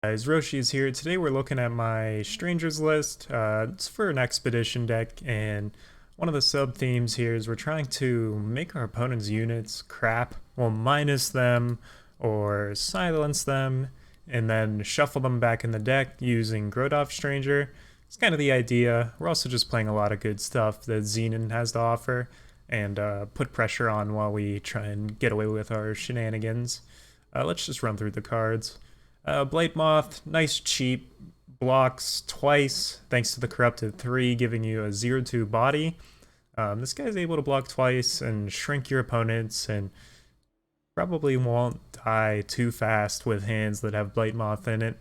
Guys, Roshi is here. Today we're looking at my strangers list. It's for an expedition deck, and one of the sub themes here is we're trying to make our opponent's units crap. We'll minus them or silence them, and then shuffle them back in the deck using Grodov Stranger. It's kind of the idea. We're also just playing a lot of good stuff that Xenan has to offer, and put pressure on while we try and get away with our shenanigans. Let's just run through the cards. Blade Moth, nice cheap, blocks twice thanks to the Corrupted 3, giving you a 0-2 body. This guy's able to block twice and shrink your opponents, and probably won't die too fast with hands that have Blade Moth in it.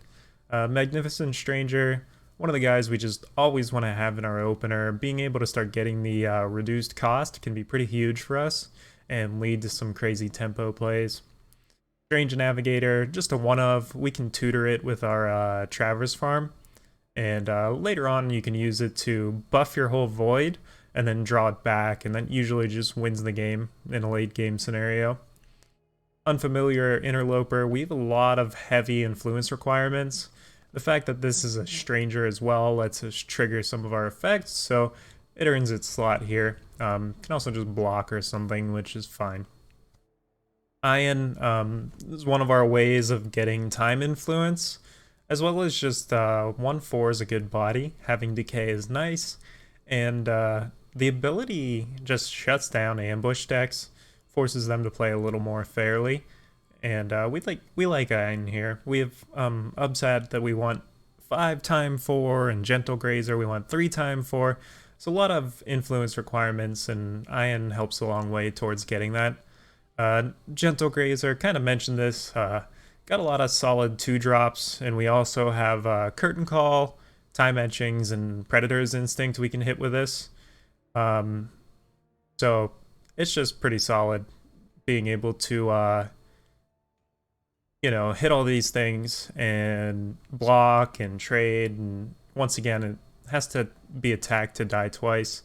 Magnificent Stranger, one of the guys we just always want to have in our opener. Being able to start getting the reduced cost can be pretty huge for us and lead to some crazy tempo plays. Strange Navigator, just a one of. We can tutor it with our Traverse farm, and later on you can use it to buff your whole void and then draw it back, and that usually just wins the game in a late game scenario. Unfamiliar Interloper, we have a lot of heavy influence requirements. The fact that this is a stranger as well lets us trigger some of our effects, so it earns its slot here. Can also just block or something, which is fine. Iron is one of our ways of getting time influence, as well as just 1/4 is a good body. Having decay is nice, and the ability just shuts down ambush decks, forces them to play a little more fairly. And we like Iron here. We have Upsat that we want 5x4, and Gentle Grazer we want 3x4. So a lot of influence requirements, and Iron helps a long way towards getting that. Gentle Grazer, kind of mentioned this, got a lot of solid 2-drops, and we also have Curtain Call, Time Etchings, and Predator's Instinct we can hit with this. So it's just pretty solid being able to, hit all these things and block and trade, and once again, it has to be attacked to die twice.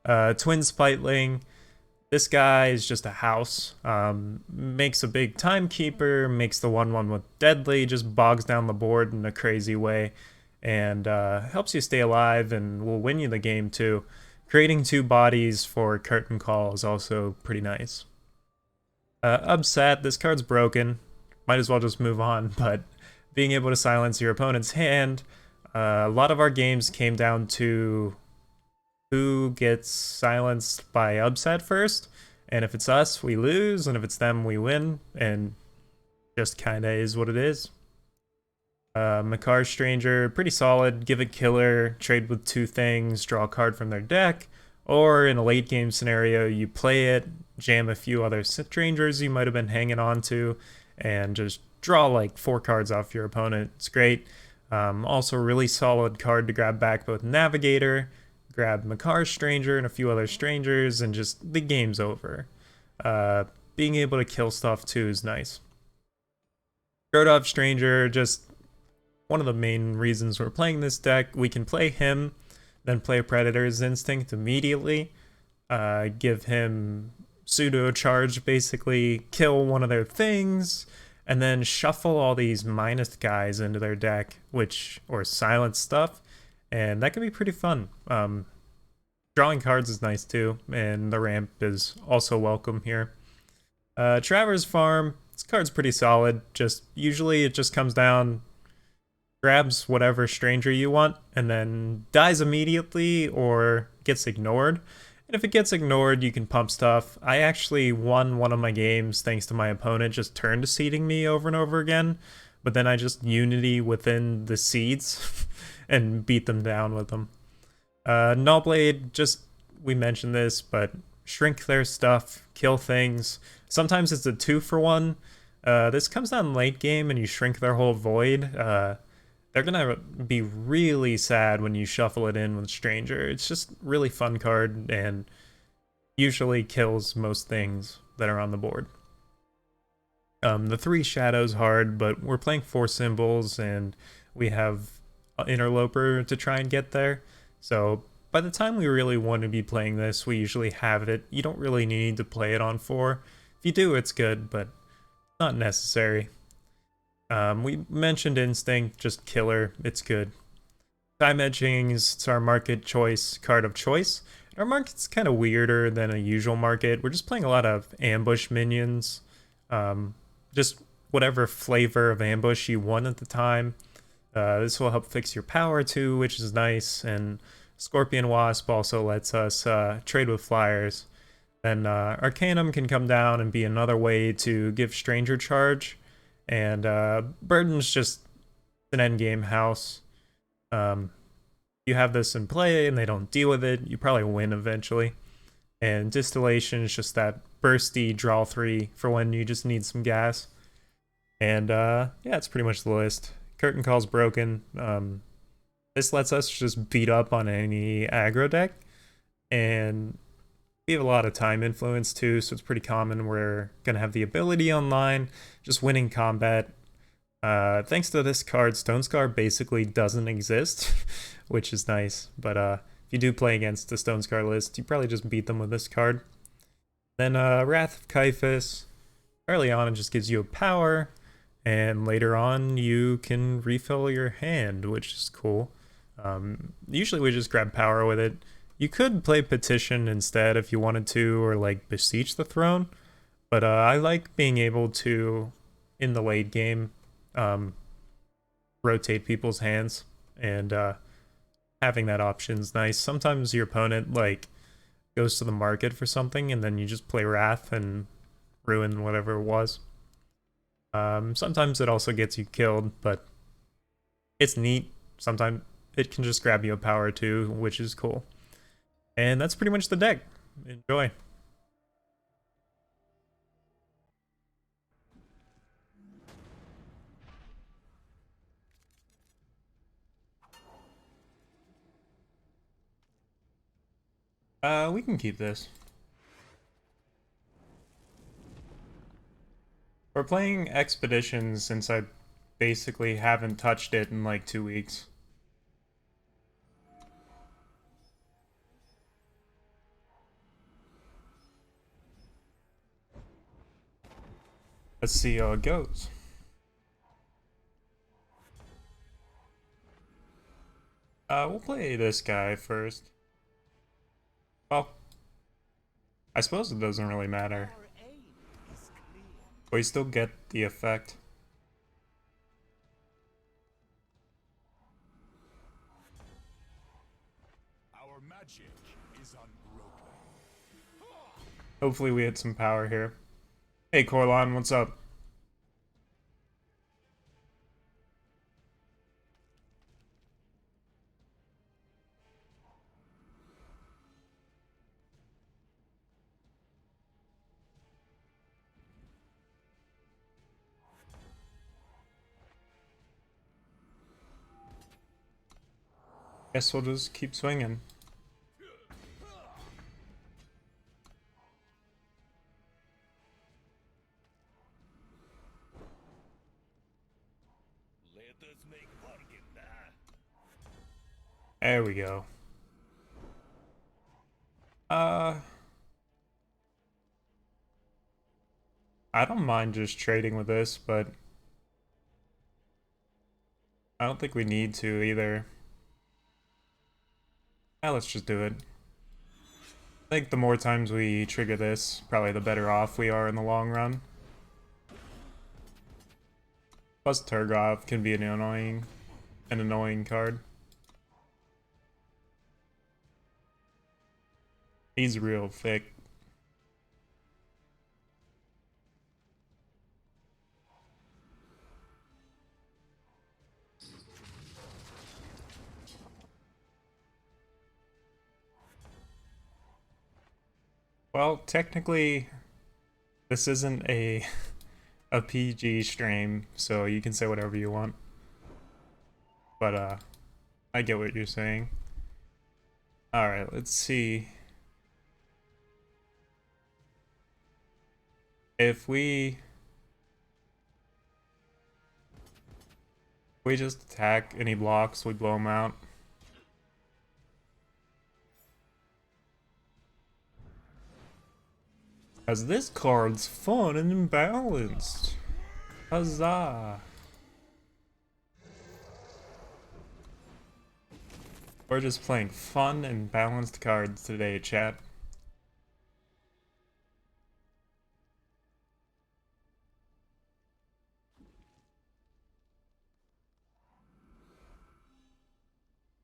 Twin Spiteling. This guy is just a house, makes a big timekeeper, makes the 1/1 with deadly, just bogs down the board in a crazy way, and helps you stay alive and will win you the game too. Creating 2 bodies for Curtain Call is also pretty nice. Upset, this card's broken, might as well just move on, but being able to silence your opponent's hand, a lot of our games came down to who gets silenced by Upset first, and if it's us, we lose, and if it's them, we win, and just kinda is what it is. Makar Stranger, pretty solid, give a killer, trade with 2 things, draw a card from their deck, or in a late game scenario, you play it, jam a few other strangers you might have been hanging on to, and just draw like 4 cards off your opponent. It's great. Also really solid card to grab back both Navigator, grab Makar Stranger and a few other strangers, and just the game's over. Being able to kill stuff too is nice. Grodov Stranger, just one of the main reasons we're playing this deck. We can play him, then play Predator's Instinct immediately, give him pseudo charge, basically kill one of their things, and then shuffle all these minus guys into their deck, or silence stuff. And that can be pretty fun. Drawing cards is nice too, and the ramp is also welcome here. Traverse Farm, this card's pretty solid. Usually it just comes down, grabs whatever stranger you want, and then dies immediately or gets ignored. And if it gets ignored, you can pump stuff. I actually won one of my games thanks to my opponent just turn to seeding me over and over again, but then I just unity within the seeds and beat them down with them. Nullblade, we mentioned this, but shrink their stuff, kill things. Sometimes it's a 2-for-1. This comes down late game and you shrink their whole void. They're gonna be really sad when you shuffle it in with Stranger. It's just really fun card and usually kills most things that are on the board. The 3 shadows hard, but we're playing 4 symbols and we have Interloper to try and get there. So by the time we really want to be playing this, we usually have it. You don't really need to play it on 4. If you do, it's good, but not necessary. We mentioned Instinct, just killer. It's good. Time Edging is it's our market choice card of choice. Our market's kind of weirder than a usual market. We're just playing a lot of ambush minions. Um, just whatever flavor of ambush you want at the time. This will help fix your power too, which is nice. And Scorpion Wasp also lets us trade with flyers. Then Arcanum can come down and be another way to give Stranger charge. And Burden's just an endgame house. You have this in play and they don't deal with it, you probably win eventually. And Distillation is just that bursty draw 3 for when you just need some gas. And yeah, it's pretty much the list. Curtain Call's broken. This lets us just beat up on any aggro deck. And we have a lot of time influence too, so it's pretty common. We're going to have the ability online, just winning combat. Thanks to this card, Stone Scar basically doesn't exist, which is nice. But if you do play against the Stone Scar list, you probably just beat them with this card. Then Wrath of Caiaphas, early on it just gives you a power, and later on you can refill your hand, which is cool. Usually we just grab power with it. You could play Petition instead if you wanted to, or like Beseech the Throne, but I like being able to, in the late game, rotate people's hands, and having that option is nice. Sometimes your opponent like goes to the market for something and then you just play Wrath and ruin whatever it was. Sometimes it also gets you killed, but it's neat. Sometimes it can just grab you a power too, which is cool. And that's pretty much the deck. Enjoy. We can keep this. We're playing Expeditions since I basically haven't touched it in like 2 weeks. Let's see how it goes. We'll play this guy first. Well, I suppose it doesn't really matter. But you still get the effect. Our magic is unbroken. Hopefully we hit some power here. Hey Corlon, what's up? Guess we'll just keep swinging. Let us make bargain now. There we go. I don't mind just trading with this, but I don't think we need to either. Let's just do it. I think the more times we trigger this, probably the better off we are in the long run. Plus Turgov can be an annoying card. He's real thick. Well, technically, this isn't a PG stream, so you can say whatever you want. But I get what you're saying. All right, let's see. If we just attack any blocks, we blow them out. As this card's fun and imbalanced. Huzzah. We're just playing fun and balanced cards today, chat.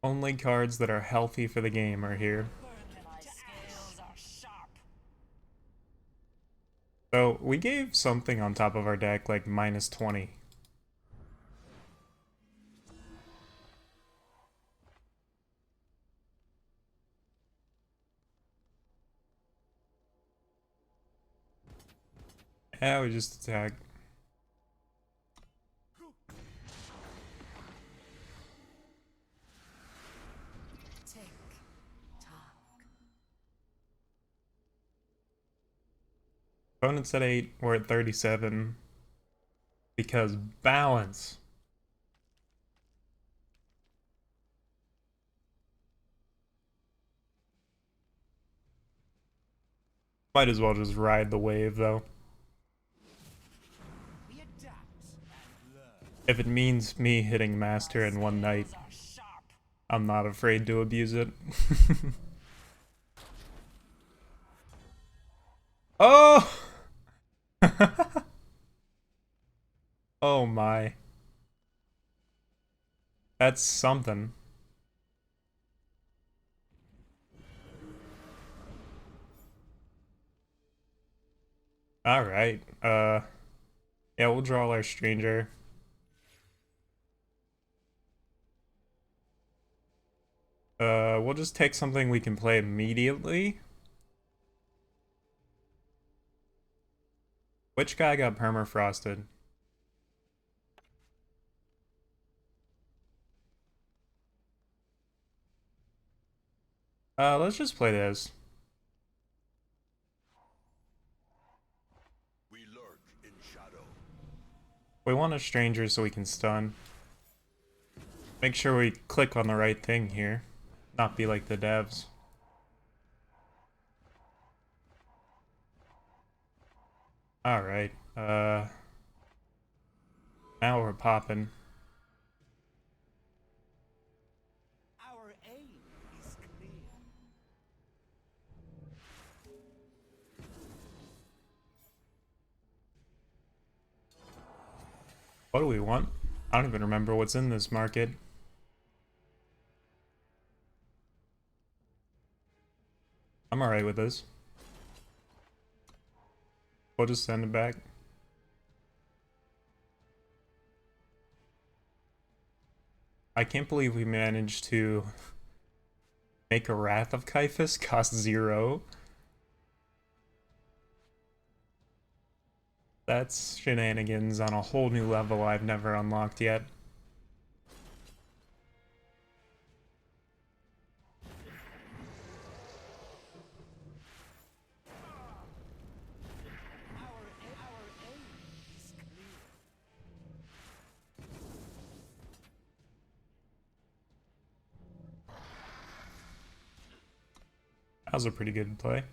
Only cards that are healthy for the game are here. So we gave something on top of our deck like -20. Yeah, we just attack. Opponent's at 8, we're at 37. Because balance. Might as well just ride the wave though. If it means me hitting master in one night, I'm not afraid to abuse it. Oh! Oh my. That's something. Alright, yeah, we'll draw our stranger. We'll just take something we can play immediately. Which guy got permafrosted? Let's just play this. We lurk in shadow. We want a stranger so we can stun. Make sure we click on the right thing here. Not be like the devs. Alright, now we're popping. Our aim is clear. What do we want? I don't even remember what's in this market. I'm alright with this. We'll just send it back. I can't believe we managed to make a Wrath of Caiaphas cost 0. That's shenanigans on a whole new level I've never unlocked yet. That was a pretty good play.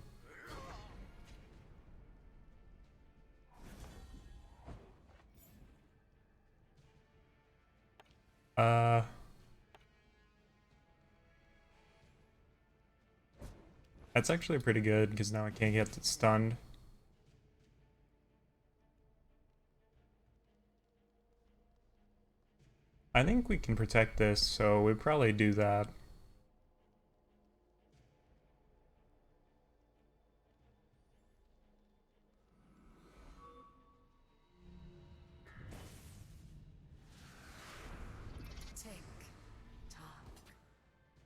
That's actually pretty good because now I can't get stunned. I think we can protect this, so we probably do that.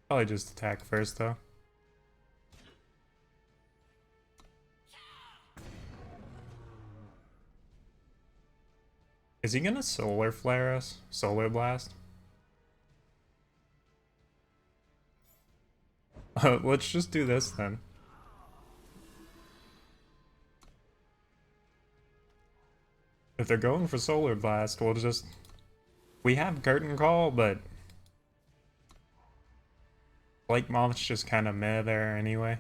Probably just attack first though. Is he gonna solar flare us? Solar blast? Let's just do this then. If they're going for solar blast, we'll just... We have curtain call, but... Blake Moth's just kind of meh there anyway.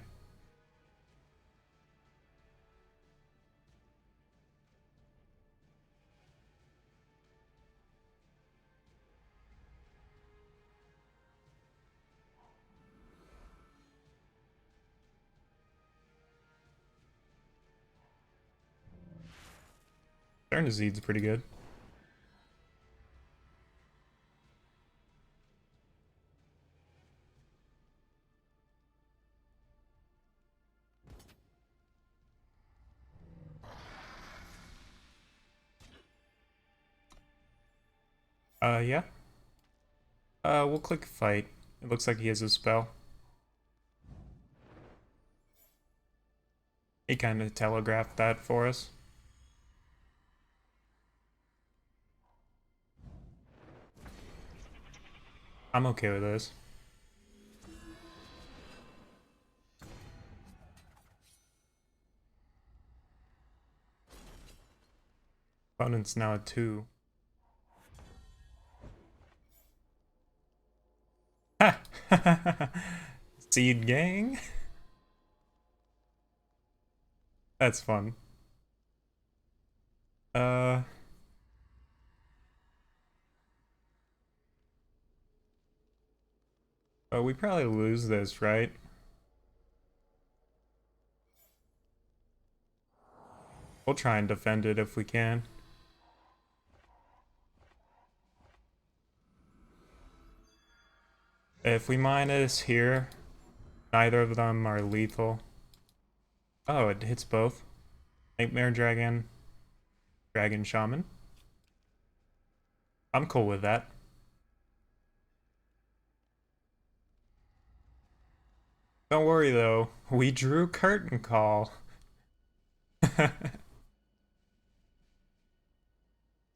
Cernazeed's pretty good. Yeah. We'll click fight. It looks like he has a spell. He kind of telegraphed that for us. I'm okay with this. Opponent's now at 2. Ha! Seed gang? That's fun. Uh... Oh, we probably lose this, right? We'll try and defend it if we can. If we minus here, neither of them are lethal. Oh, it hits both. Nightmare Dragon, Dragon Shaman. I'm cool with that. Don't worry though, we drew Curtain Call. In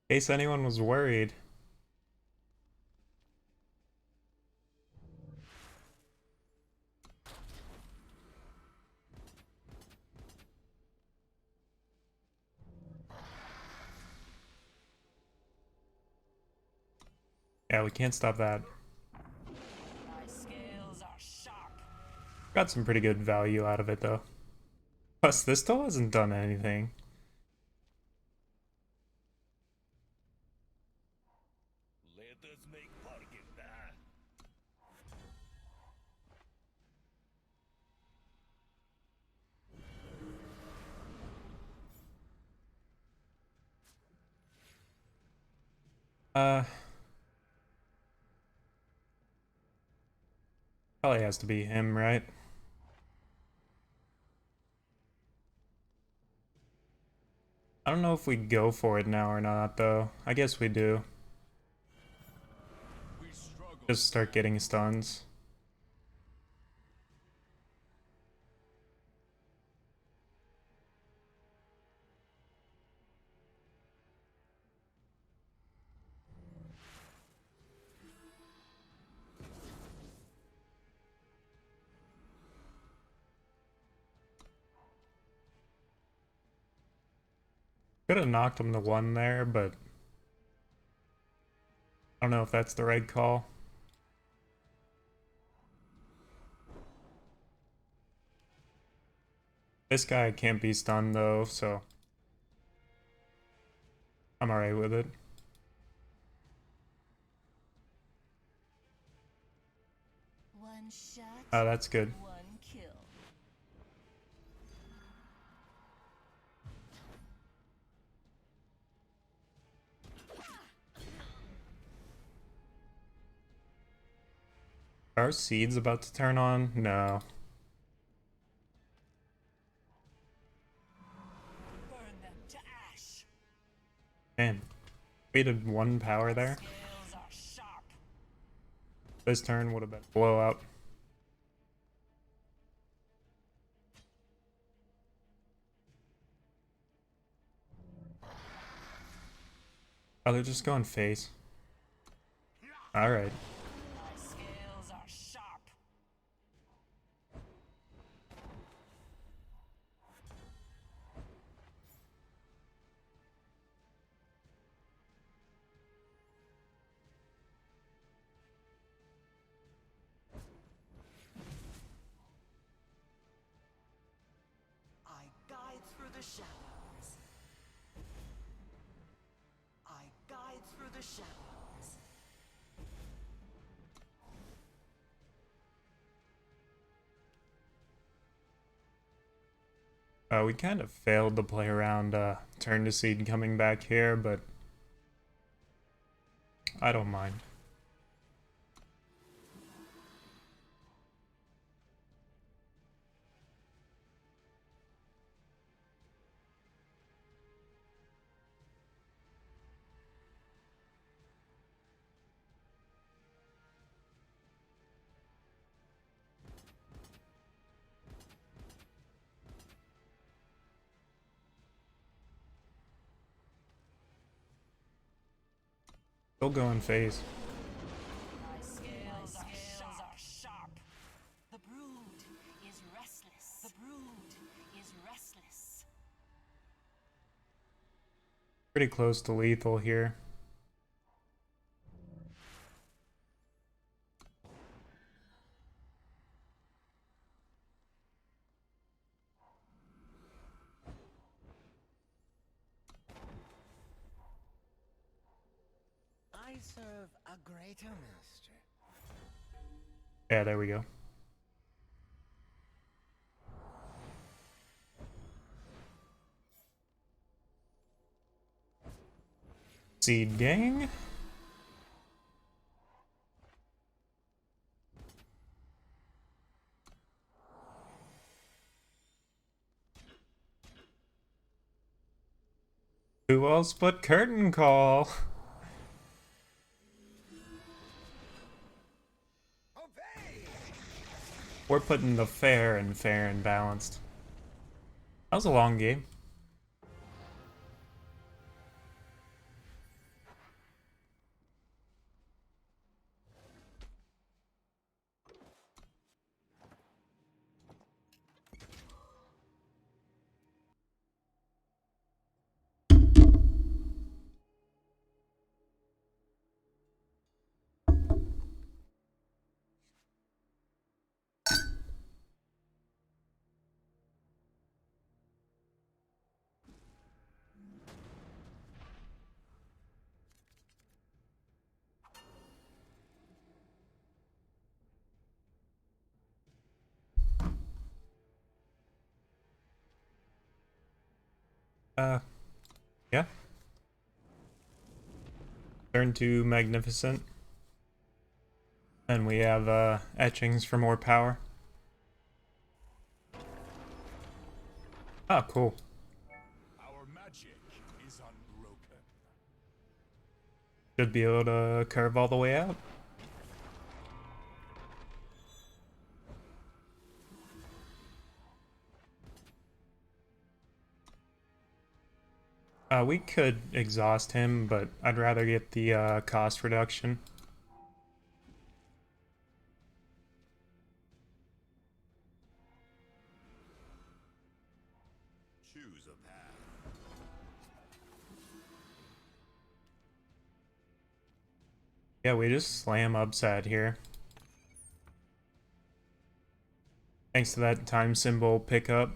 case anyone was worried. Yeah, we can't stop that. My scales are sharp. Got some pretty good value out of it though. Plus, this still hasn't done anything. Let us make bargain, Probably has to be him, right? I don't know if we go for it now or not, though. I guess we do. We struggle. Just start getting stuns. Could have knocked him to 1 there, but I don't know if that's the right call. This guy can't be stunned though, so I'm alright with it. One shot, Oh, that's good. one kill. Are seeds about to turn on? No. Burn them to ash. Man, we did 1 power there. Scales are sharp. This turn would have been blowout. Oh, they're just going face. Alright. My scales are sharp. I guide through the shadows. I guide through the shadows. We kind of failed to play around turn to seed coming back here, but I don't mind. Still going phase. My scales are sharp. The brood is restless. The brood is restless. Pretty close to lethal here. I serve a greater master. Yeah, there we go. Seed gang. Who else but Curtain Call? Obey! We're putting the fair and balanced. That was a long game. Yeah. Turn to Magnificent. And we have etchings for more power. Oh, cool. Our magic is unbroken. Should be able to curve all the way out. We could exhaust him, but I'd rather get the cost reduction. Choose a path. Yeah, we just slam upset here. Thanks to that time symbol pickup.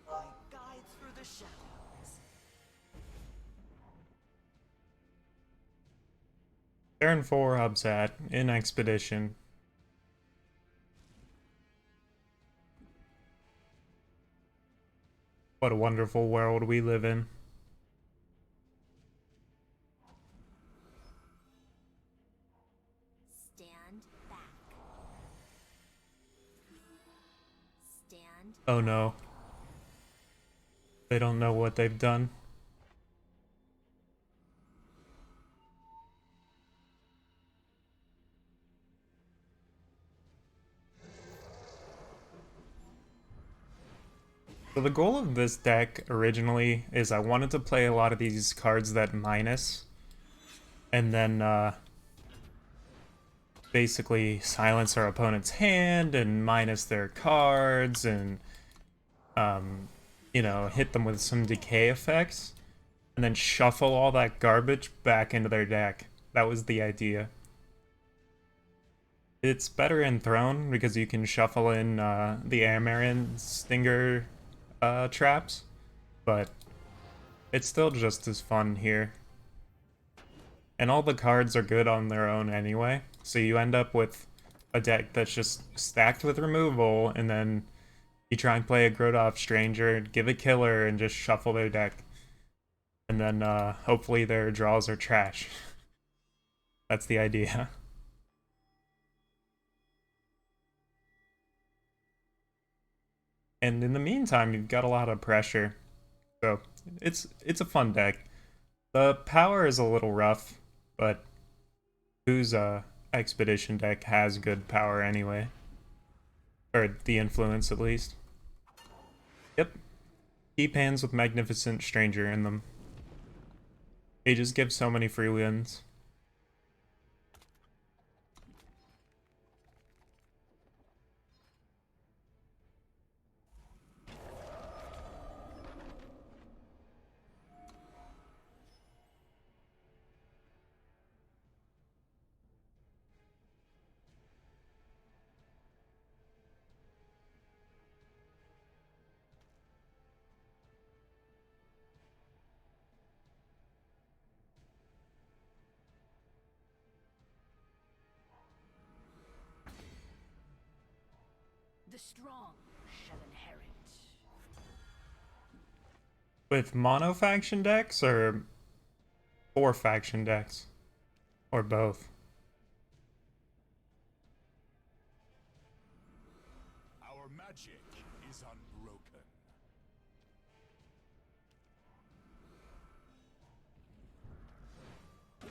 I guide through the shadows. Turn 4 upset in Expedition. What a wonderful world we live in. Stand back. Stand. Oh no. They don't know what they've done. So the goal of this deck originally is I wanted to play a lot of these cards that minus, and then basically silence our opponent's hand and minus their cards and you know, hit them with some decay effects, and then shuffle all that garbage back into their deck. That was the idea. It's better in Throne because you can shuffle in the Amaran Stinger traps, but it's still just as fun here. And all the cards are good on their own anyway, so you end up with a deck that's just stacked with removal, and then You try and play a Grodov Stranger, give a killer, and just shuffle their deck. And then hopefully their draws are trash. That's the idea. And in the meantime, you've got a lot of pressure. So it's a fun deck. The power is a little rough, but whose expedition deck has good power anyway? Or the influence at least. Yep. Keep hands with Magnificent Stranger in them. They just give so many free wins. The strong shall inherit. With mono faction decks or 4 faction decks? Or both? Our magic is unbroken.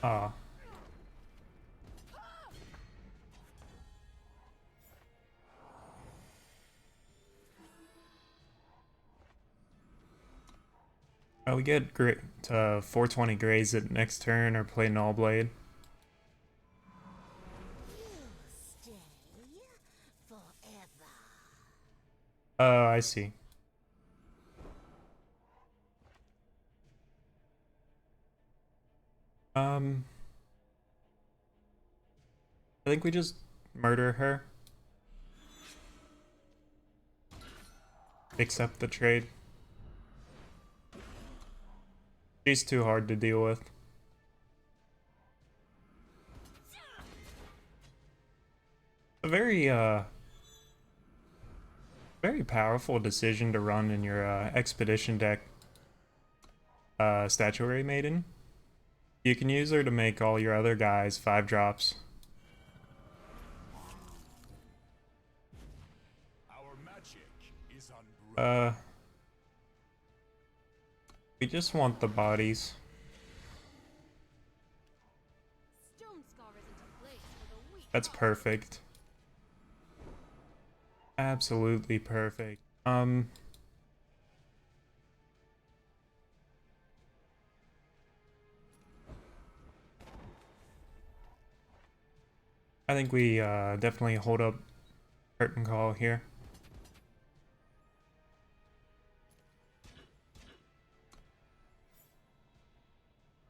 Ah. Oh, we get 420 Grazer next turn or play Null Blade. Stay forever. Oh, I see. I think we just murder her. Accept the trade. She's too hard to deal with. A very powerful decision to run in your expedition deck, Statuary Maiden. You can use her to make all your other guys 5-drops. Our magic is unbroken. We just want the bodies. Stone Scar isn't a place for the weak. That's perfect. Absolutely perfect. I think we definitely hold up curtain call here.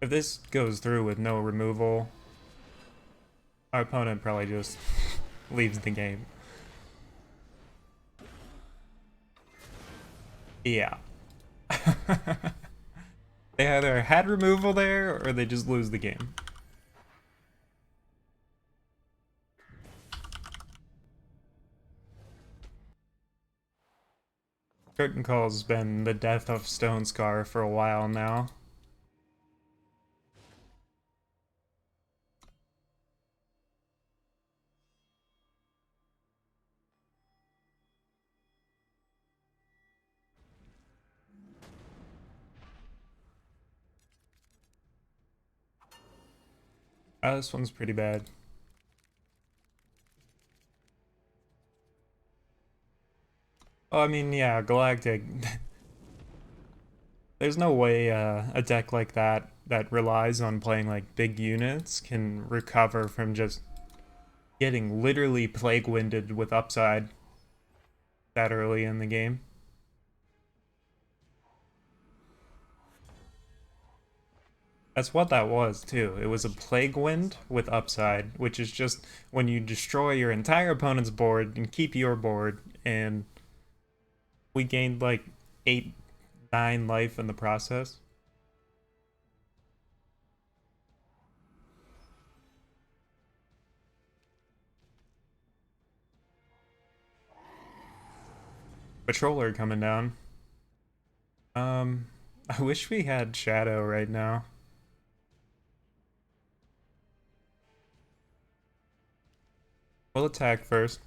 If this goes through with no removal, our opponent probably just leaves the game. Yeah. They either had removal there or they just lose the game. Curtain Call's been the death of Stone Scar for a while now. This one's pretty bad. Oh, I mean, yeah, Galactic. There's no way a deck like that relies on playing like big units can recover from just getting literally plague winded with upside that early in the game. That's what that was too. It was a plague wind with upside, which is just when you destroy your entire opponent's board and keep your board, and we gained like 8-9 life in the process. Patroller coming down. I wish we had Shadow right now. We'll attack first.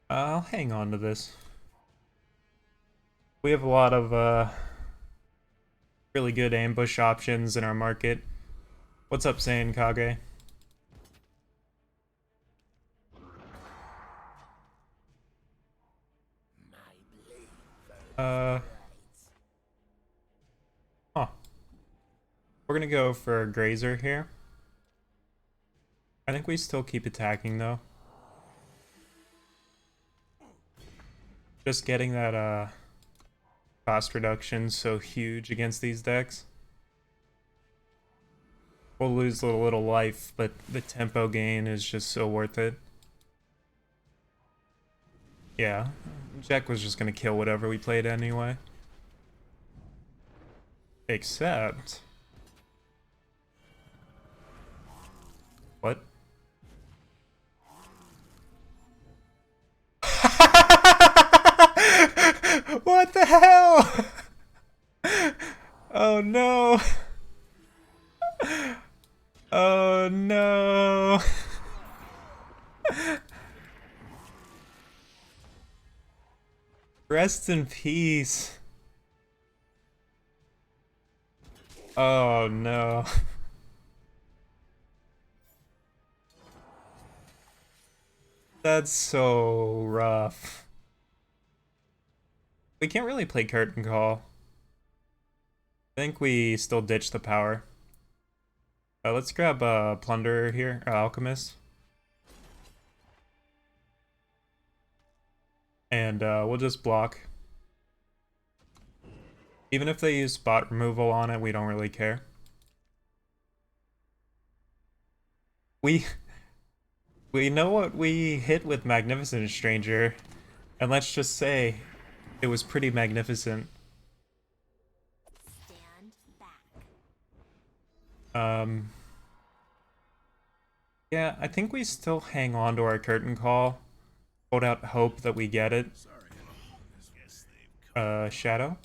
I'll hang on to this. We have a lot of really good ambush options in our market. What's up, Saiyan Kage? Huh. We're gonna go for Grazer here. I think we still keep attacking though. Just getting that cost reduction so huge against these decks. We'll lose a little life, but the tempo gain is just so worth it. Yeah, Jack was just gonna kill whatever we played anyway. Except... What? What the hell? Oh no. Oh no. Rest in peace. Oh no. That's so rough. We can't really play Curtain Call. I think we still ditch the power. Let's grab a Plunderer here, Alchemist. And we'll just block. Even if they use spot removal on it, we don't really care. We know what we hit with Magnificent Stranger, and let's just say it was pretty magnificent. Stand back. Yeah, I think we still hang on to our Curtain Call. Hold out hope that we get it. Shadow?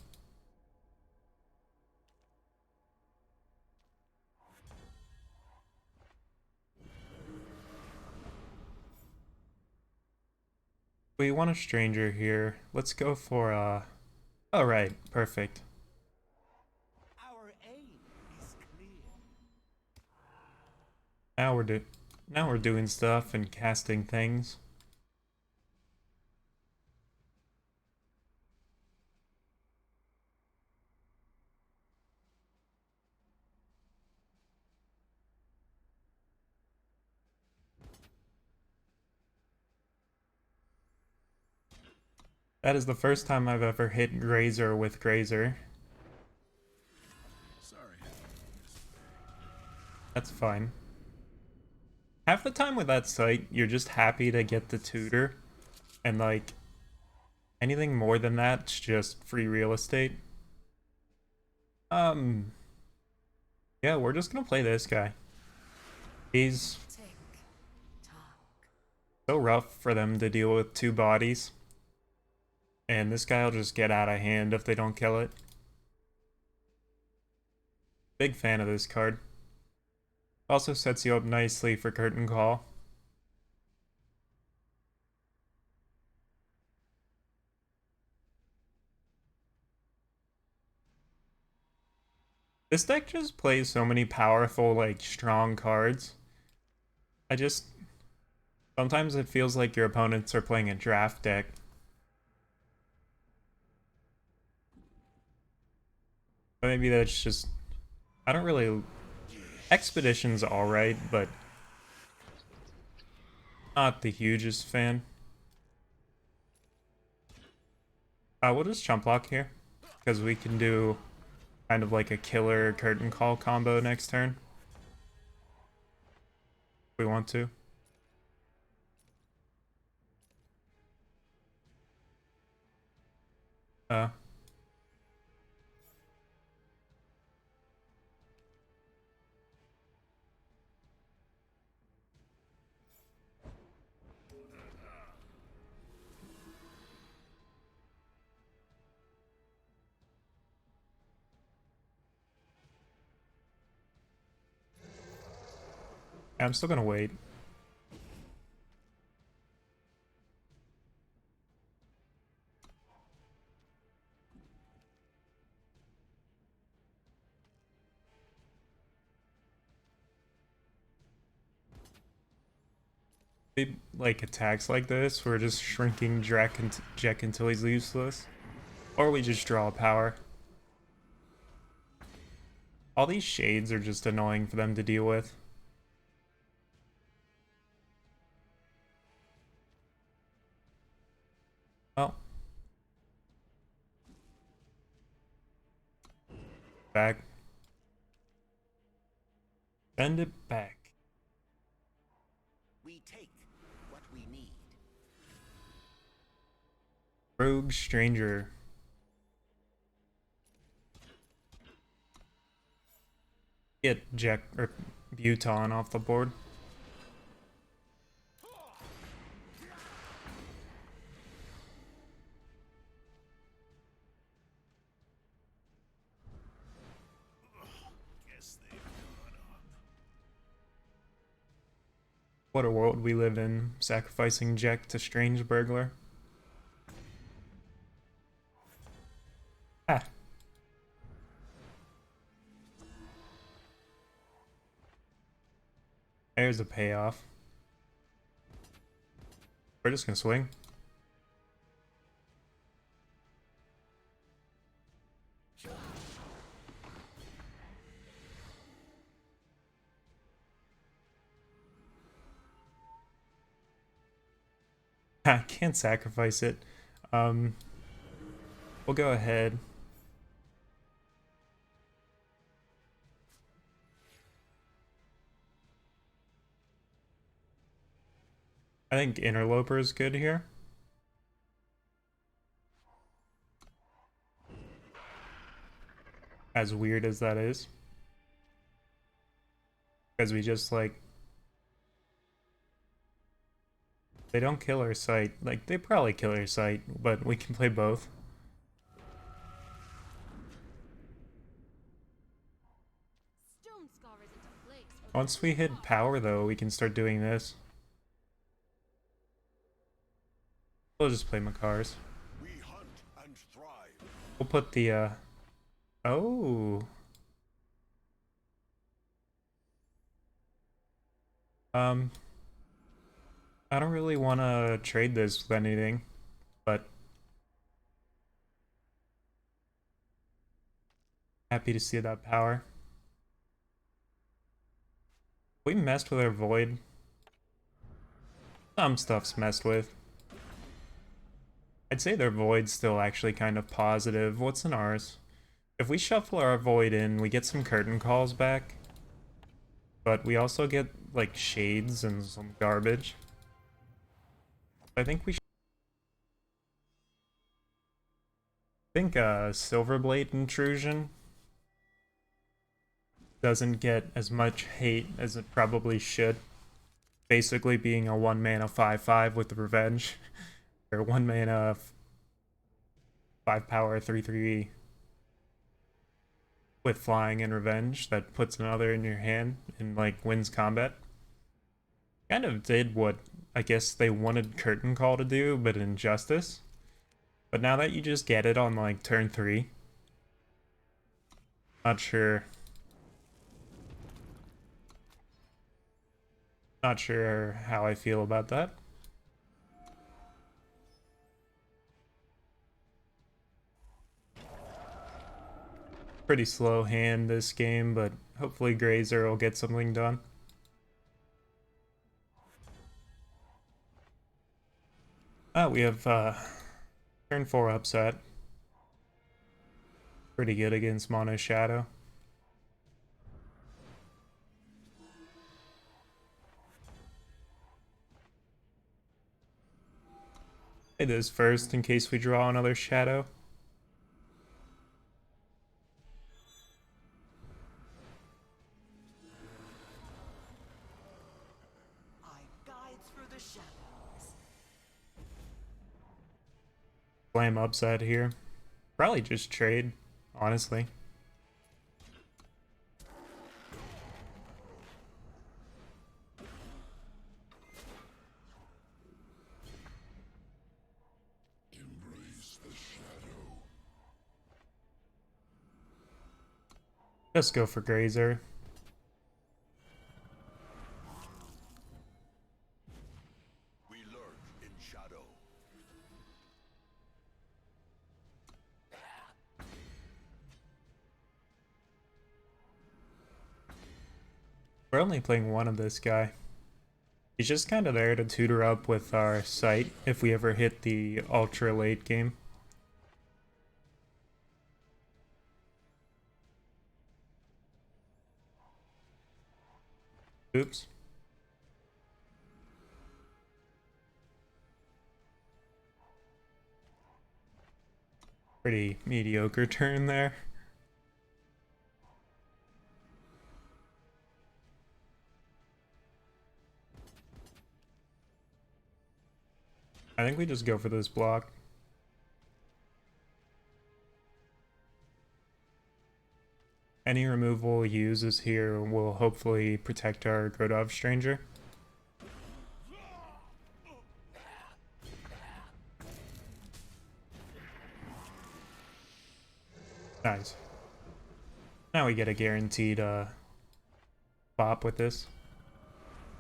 We want a stranger here. Let's go for oh right, perfect. Our aim is clear. Now we're doing stuff and casting things. That is the first time I've ever hit Grazer with Grazer. Sorry. That's fine. Half the time with that site, you're just happy to get the tutor, and like, anything more than that's just free real estate. Yeah, we're just gonna play this guy. He's Tick tock. so rough for them to deal with two bodies. And this guy will just get out of hand if they don't kill it. Big fan of this card. Also sets you up nicely for Curtain Call. This deck just plays so many powerful, like, strong cards. Sometimes it feels like your opponents are playing a draft deck. But maybe that's just... I don't really... Expedition's alright, but... not the hugest fan. We'll just chump block here. Because we can do kind of like a killer Curtain Call combo next turn. If we want to. I'm still gonna wait. Like attacks like this, we're just shrinking Jack until he's useless. Or we just draw power. All these shades are just annoying for them to deal with. Oh. Back. Send it back. We take what we need. Rogue Stranger. Get Jack or Buton off the board. Guess they've gone up. What a world we live in, sacrificing Jack to Strange Burglar. Ah. There's a payoff. We're just gonna swing. I can't sacrifice it. We'll go ahead. I think Interloper is good here. As weird as that is. Because we just like... They don't kill our sight. Like, they probably kill our sight, but we can play both. Stone scar isn't a place for Once we hit power, though, we can start doing this. We'll just play Makars. We hunt and thrive. We'll put the, Oh! I don't really want to trade this with anything, but... Happy to see that power. We messed with our Void. Some stuff's messed with. I'd say their Void's still actually kind of positive. What's in ours? If we shuffle our Void in, we get some curtain calls back. But we also get, like, shades and some garbage. I think we should... I think Silverblade Intrusion doesn't get as much hate as it probably should. Basically being a 1-mana 5/5 with Revenge. Or 1-mana 5 power 3/3 with Flying and Revenge that puts another in your hand and like wins combat. Kind of did what I guess they wanted Curtain Call to do, but in Justice. But now that you just get it on like turn 3, not sure how I feel about that. Pretty slow hand this game, but hopefully Grazer will get something done. We have turn 4 upset. Pretty good against Mono Shadow. Play this first in case we draw another Shadow. I guide through the shadows. Slam upset here. Probably just trade, honestly. Just go for Grazer. We lurk in shadow. We're only playing one of this guy. He's just kind of there to tutor up with our sight if we ever hit the ultra late game. Oops. Pretty mediocre turn there. I think we just go for this block. Any removal he uses here will hopefully protect our Grodov Stranger. Nice. Now we get a guaranteed bop with this.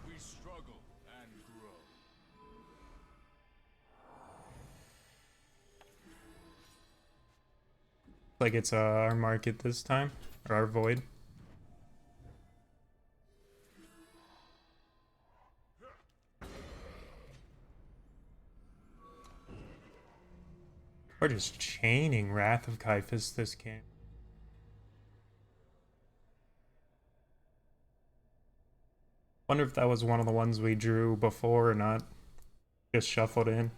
We struggle and grow. Like it's our market this time, or our void. We're just chaining Wrath of Caiaphas this game. Wonder if that was one of the ones we drew before or not. Just shuffled in.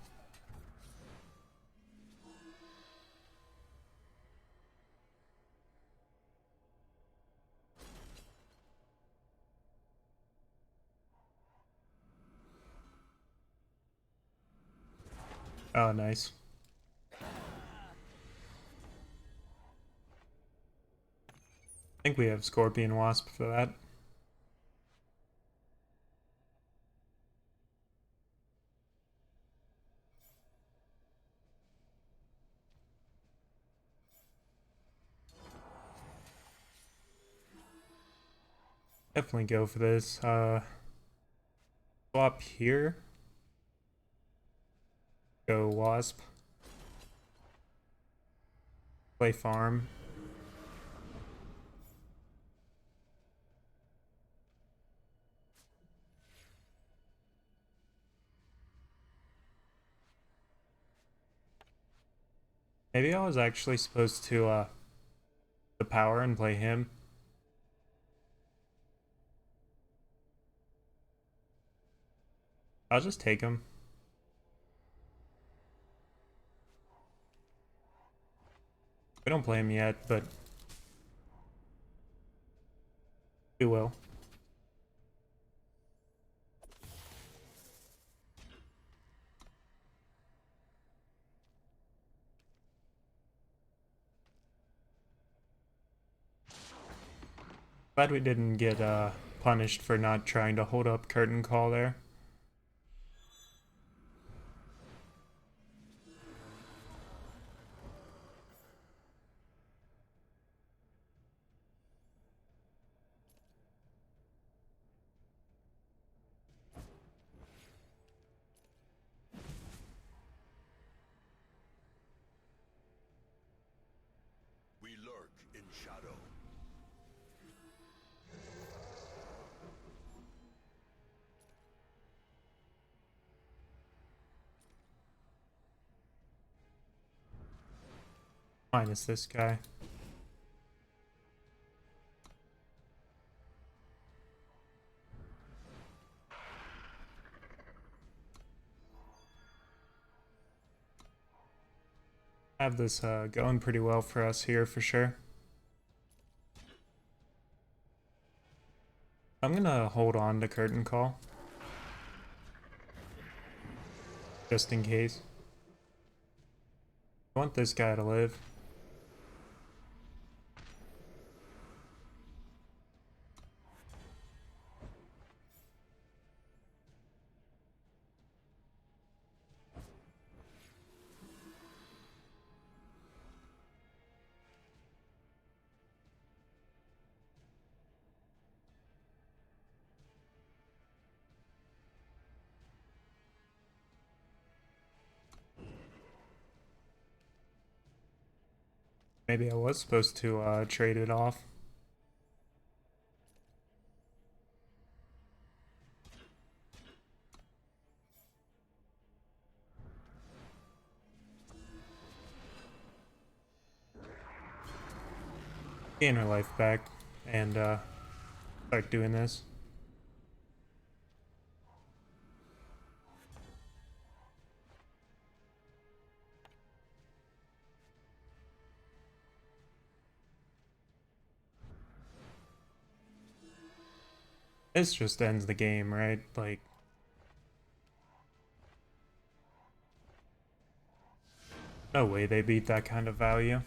Oh, nice. I think we have Scorpion Wasp for that. Definitely go for this. Swap here. Go Wasp. Play farm. Maybe I was actually supposed to the power and play him. I'll just take him. We don't play him yet, but we will. Glad we didn't get punished for not trying to hold up curtain call there. We lurk in shadow. Minus this guy. Have this going pretty well for us here for sure. I'm gonna hold on to curtain call. Just in case. I want this guy to live. Maybe I was supposed to trade it off. Gain her life back and start doing this. This just ends the game, right? Like, no way they beat that kind of value.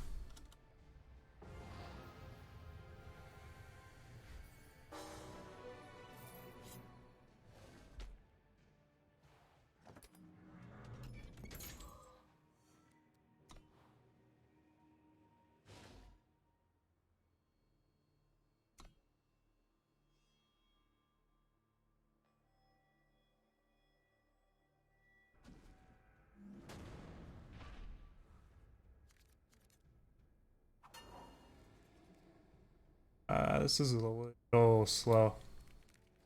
This is a little slow.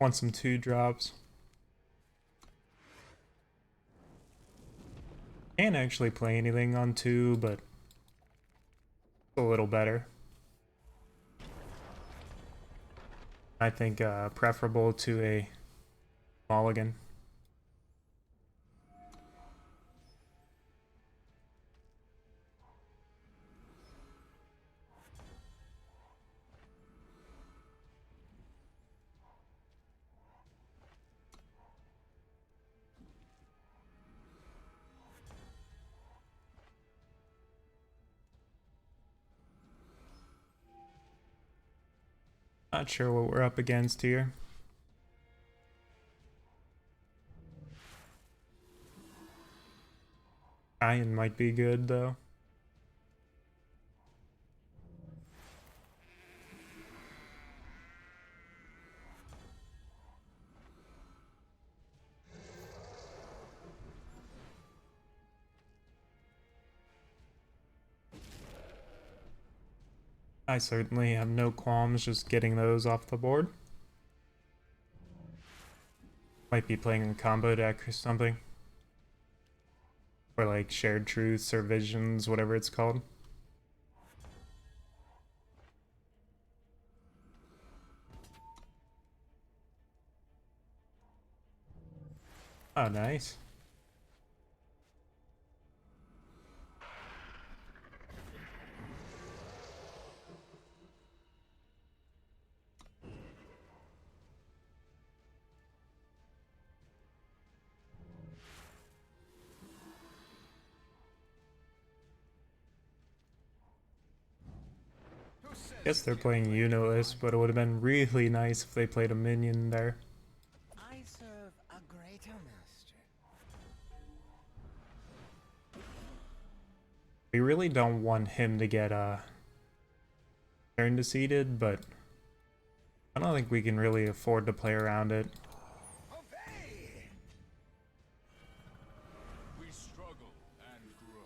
Want some 2-drops. Can't actually play anything on 2, but a little better. I think preferable to a mulligan. Not sure what we're up against here. Iron might be good though. I certainly have no qualms just getting those off the board. Might be playing a combo deck or something. Or like shared truths or visions, whatever it's called. Oh, nice. Guess they're playing Unitless, but it would have been really nice if they played a minion there. I serve a greater master. We really don't want him to get turn defeated, but I don't think we can really afford to play around it. Obey! We struggle and grow.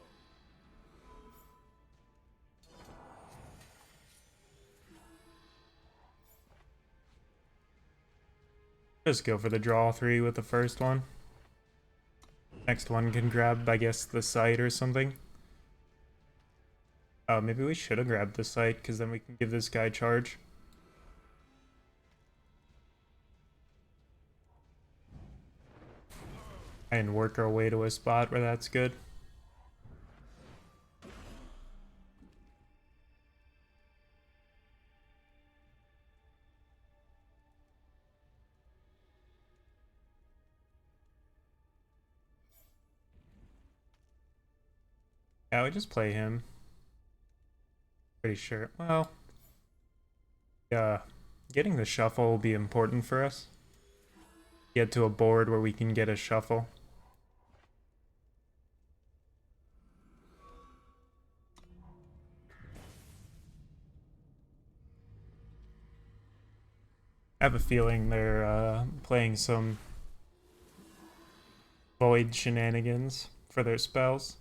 Just go for the draw 3 with the first one. Next one can grab, I guess, the site or something. Oh, maybe we should have grabbed the site, because then we can give this guy charge. And work our way to a spot where that's good. Yeah, we just play him. Pretty sure. Well, getting the shuffle will be important for us. Get to a board where we can get a shuffle. I have a feeling they're playing some void shenanigans for their spells.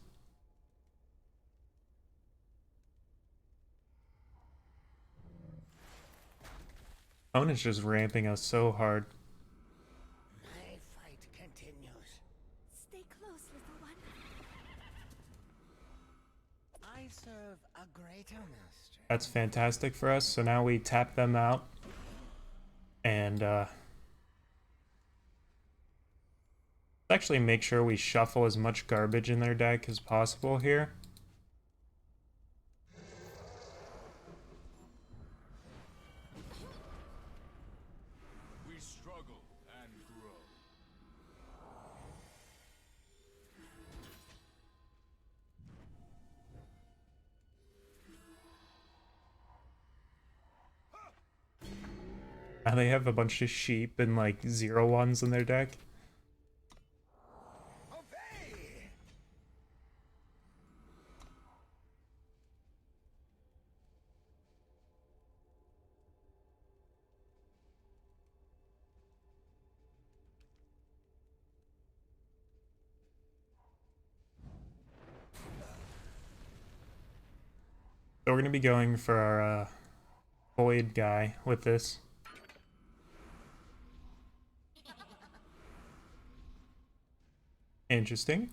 Opponent's just ramping us so hard. My fight continues. Stay close, little one. I serve a greater master. That's fantastic for us. So now we tap them out. And actually make sure we shuffle as much garbage in their deck as possible here. We struggle and grow. Now they have a bunch of sheep and like 0/1s in their deck. Obey! So we're gonna be going for our void guy with this. Interesting.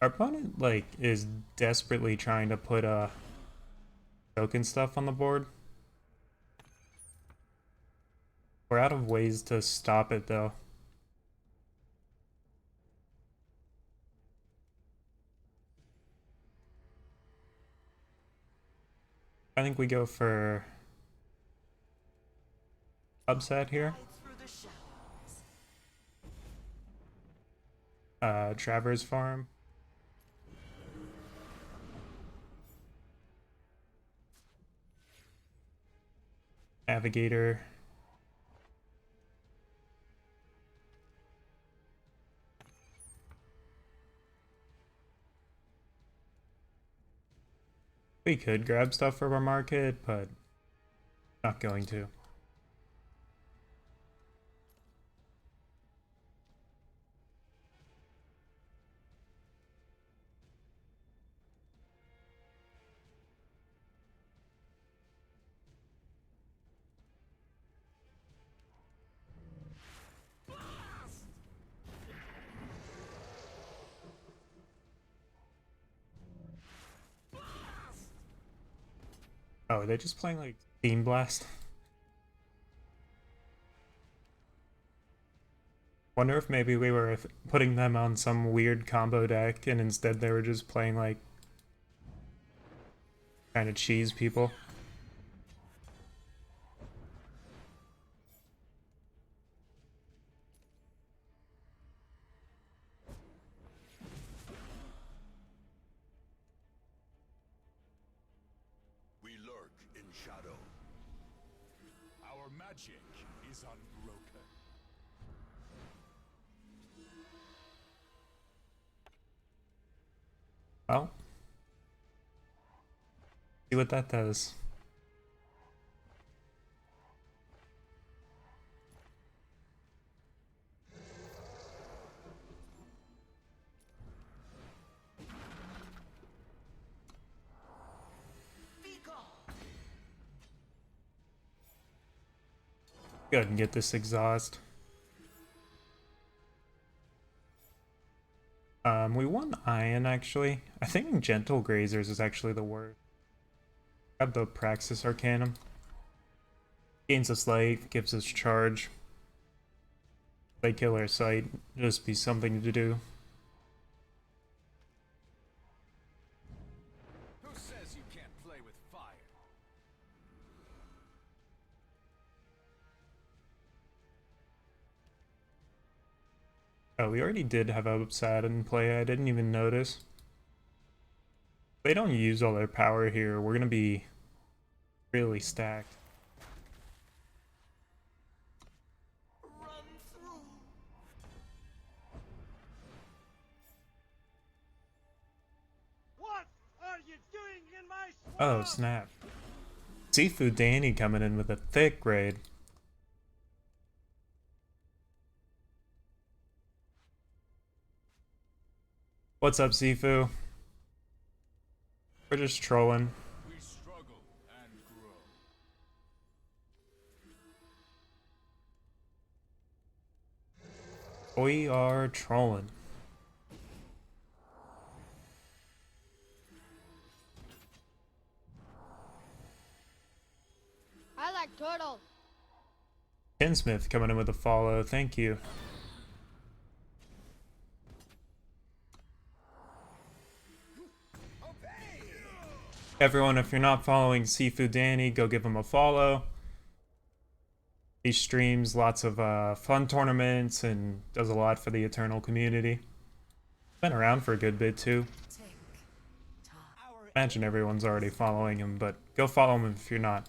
Our opponent like is desperately trying to put token stuff on the board. We're out of ways to stop it though. I think we go for upset here. Guides through the shadows. Travers Farm. Navigator. We could grab stuff from our market, but not going to. Oh, are they just playing like Steam Blast? Wonder if maybe we were putting them on some weird combo deck and instead they were just playing like kind of cheese people. We lurk in shadow. Our magic is unbroken. Well, see what that does. Be gone. Go ahead and get this exhaust. We won Iron actually. I think Gentle Grazers is actually the word. Grab the Praxis Arcanum. Gains us life, gives us charge. They kill our sight, just be something to do. Who says you can't play with fire? Oh, we already did have Upside in play, I didn't even notice. If they don't use all their power here, we're gonna be really stacked. Run through. What are you doing in my swamp? Oh, snap. Seafood Danny coming in with a thick raid. What's up, Sifu? We're just trolling. We struggle and grow. We are trolling. I like turtles. Tinsmith coming in with a follow. Thank you. Everyone, if you're not following Sifu Danny, go give him a follow. He streams lots of fun tournaments and does a lot for the Eternal community. Been around for a good bit too. Imagine everyone's already following him, but go follow him if you're not.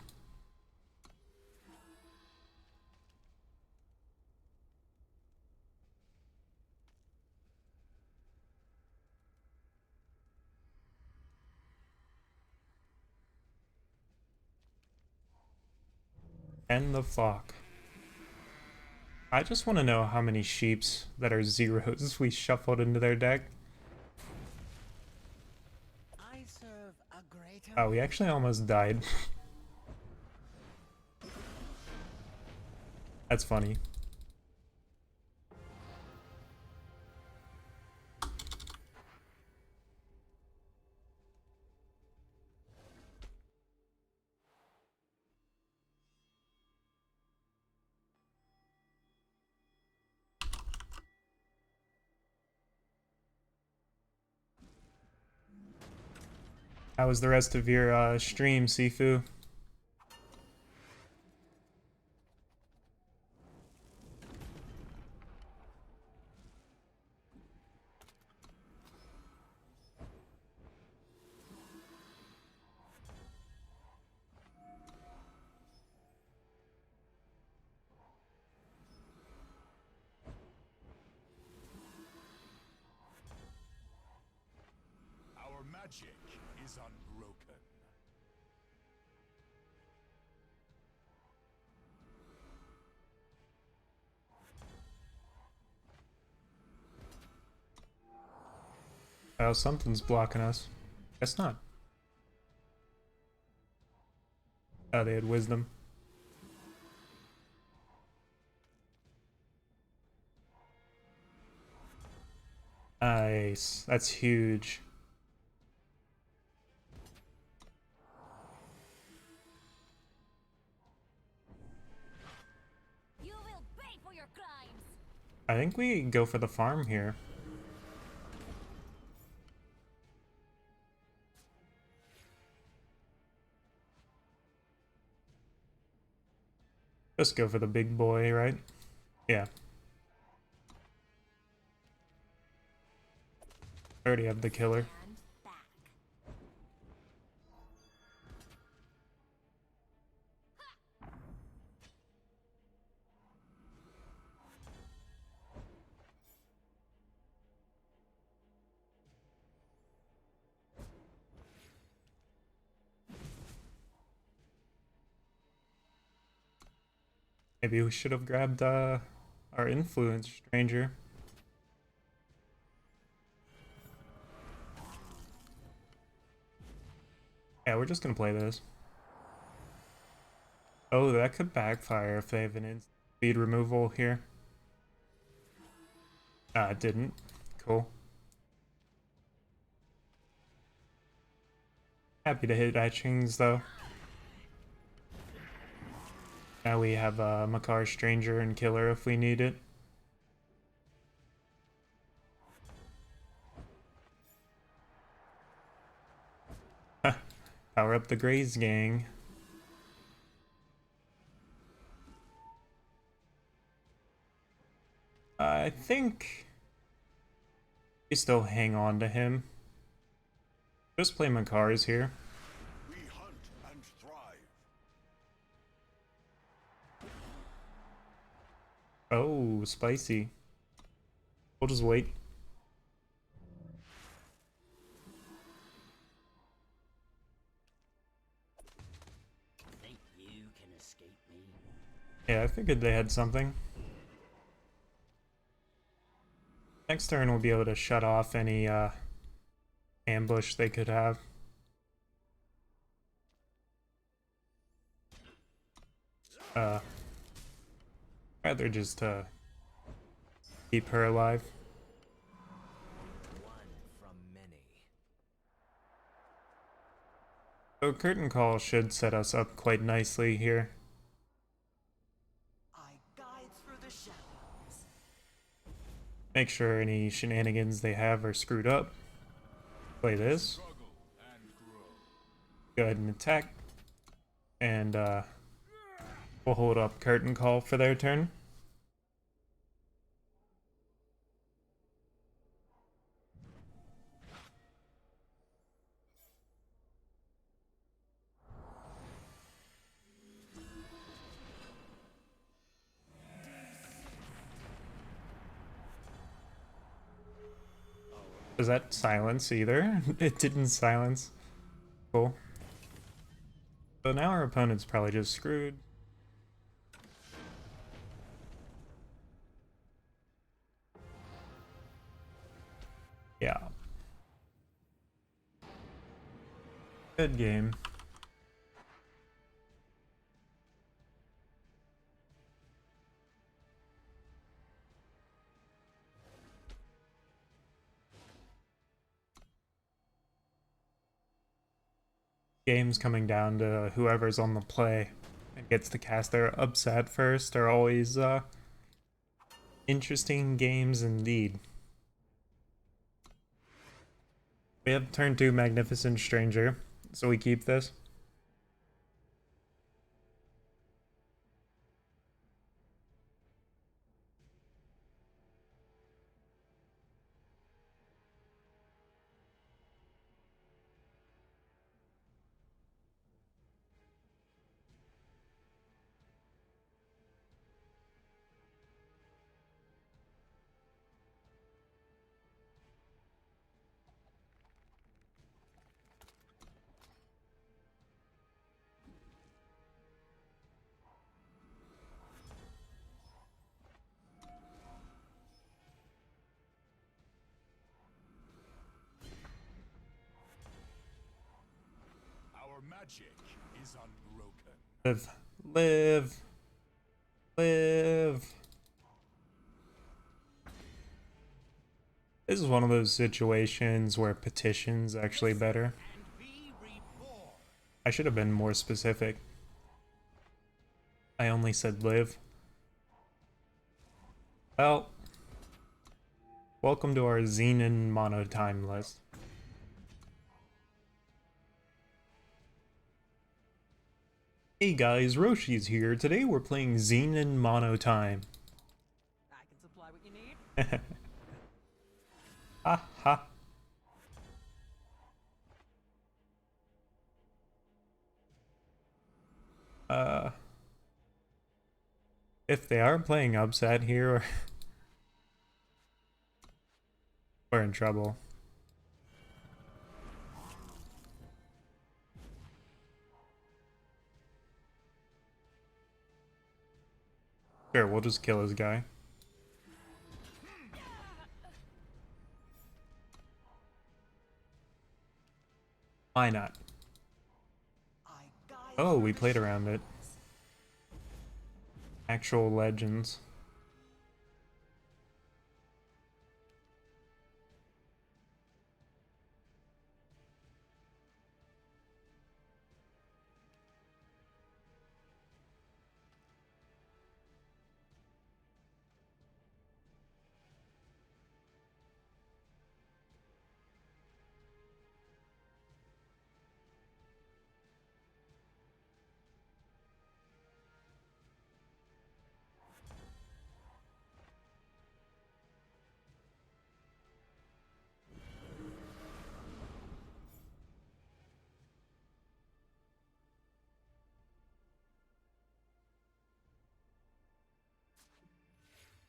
And the flock. I just want to know how many sheeps that are zeros we shuffled into their deck. I serve a greater Oh, we actually almost died. That's funny. How was the rest of your stream, Sifu? Our magic is unbroken. Oh, something's blocking us. Guess not. Oh, they had wisdom. Nice. That's huge. You will pay for your crimes. I think we go for the farm here. Just go for the big boy, right? Yeah. I already have the killer. And back. Maybe we should have grabbed our influence stranger. Yeah, we're just gonna play this. Oh, that could backfire if they have an speed removal here. Ah, it didn't. Cool. Happy to hit etchings though. Now we have Makar Stranger and Killer if we need it. Power up the Graze gang. I think we still hang on to him. Just play Makars here. We hunt and thrive. Oh, spicy. We'll just wait. Think you can escape me? Yeah, I figured they had something. Next turn we'll be able to shut off any ambush they could have. Rather just keep her alive. One from many. So Curtain Call should set us up quite nicely here. I guide through the shadows. Make sure any shenanigans they have are screwed up. Play this. Struggle and grow. Go ahead and attack. And we'll hold up Curtain Call for their turn. Does that silence either? It didn't silence. Cool. So now our opponent's probably just screwed. Yeah. Good game. Games coming down to whoever's on the play and gets to cast their upset first are always interesting games indeed. We have turn 2 Magnificent Stranger, so we keep this. Our magic is unbroken. Live. Live. Live. This is one of those situations where petition's actually better. And be reborn. I should have been more specific. I only said live. Well, welcome to our Xenan mono time list. Hey guys, Roshi's here. Today we're playing Xenan mono time. I can supply what you need. Ha ha. If they are playing upset here, we're in trouble. Sure, we'll just kill his guy. Why not? I guide Oh, through we the played around it. Actual legends.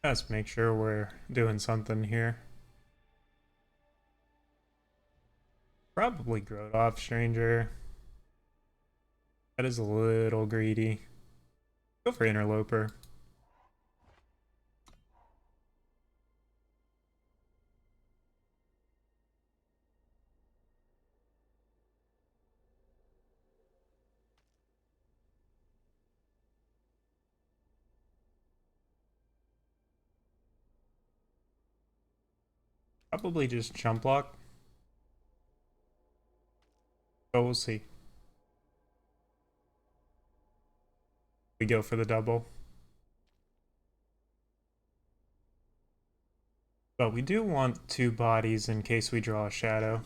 Let's make sure we're doing something here. Probably Growed Off Stranger. That is a little greedy. Go for Interloper. Probably just jump block. But we'll see. We go for the double. But we do want 2 bodies in case we draw a shadow.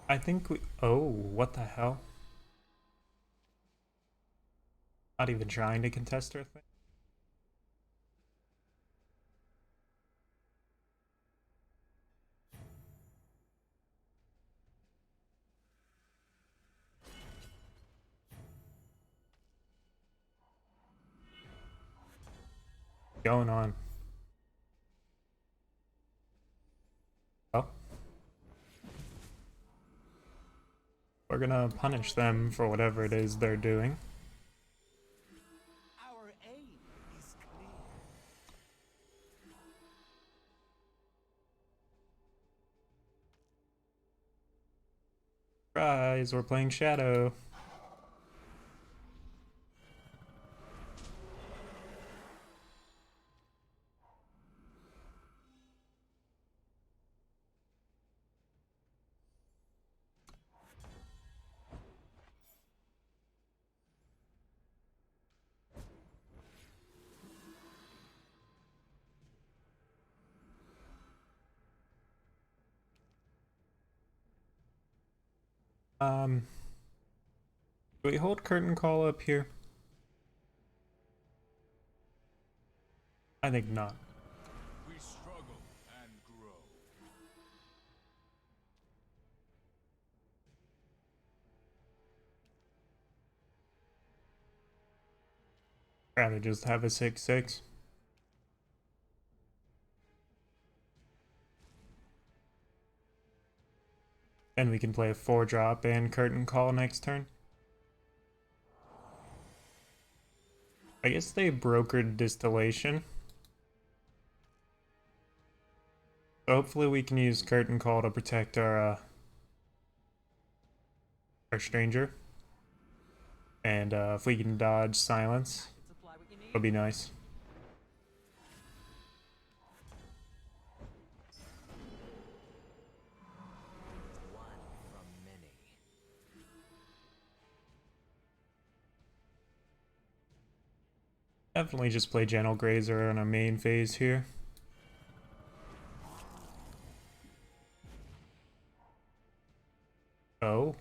I think we... Oh, what the hell? Not even trying to contest our thing. Going on. Well, we're gonna punish them for whatever it is they're doing. Our aim is clear. Surprise, we're playing Shadow. Do we hold Curtain Call up here? I think not. We struggle and grow. Rather just have a 6/6. And we can play a 4-drop and Curtain Call next turn. I guess they brokered Distillation. So hopefully we can use Curtain Call to protect our Stranger. And if we can dodge Silence, it'll be nice. One from many. Definitely just play Gentle Grazer on our main phase here. Oh.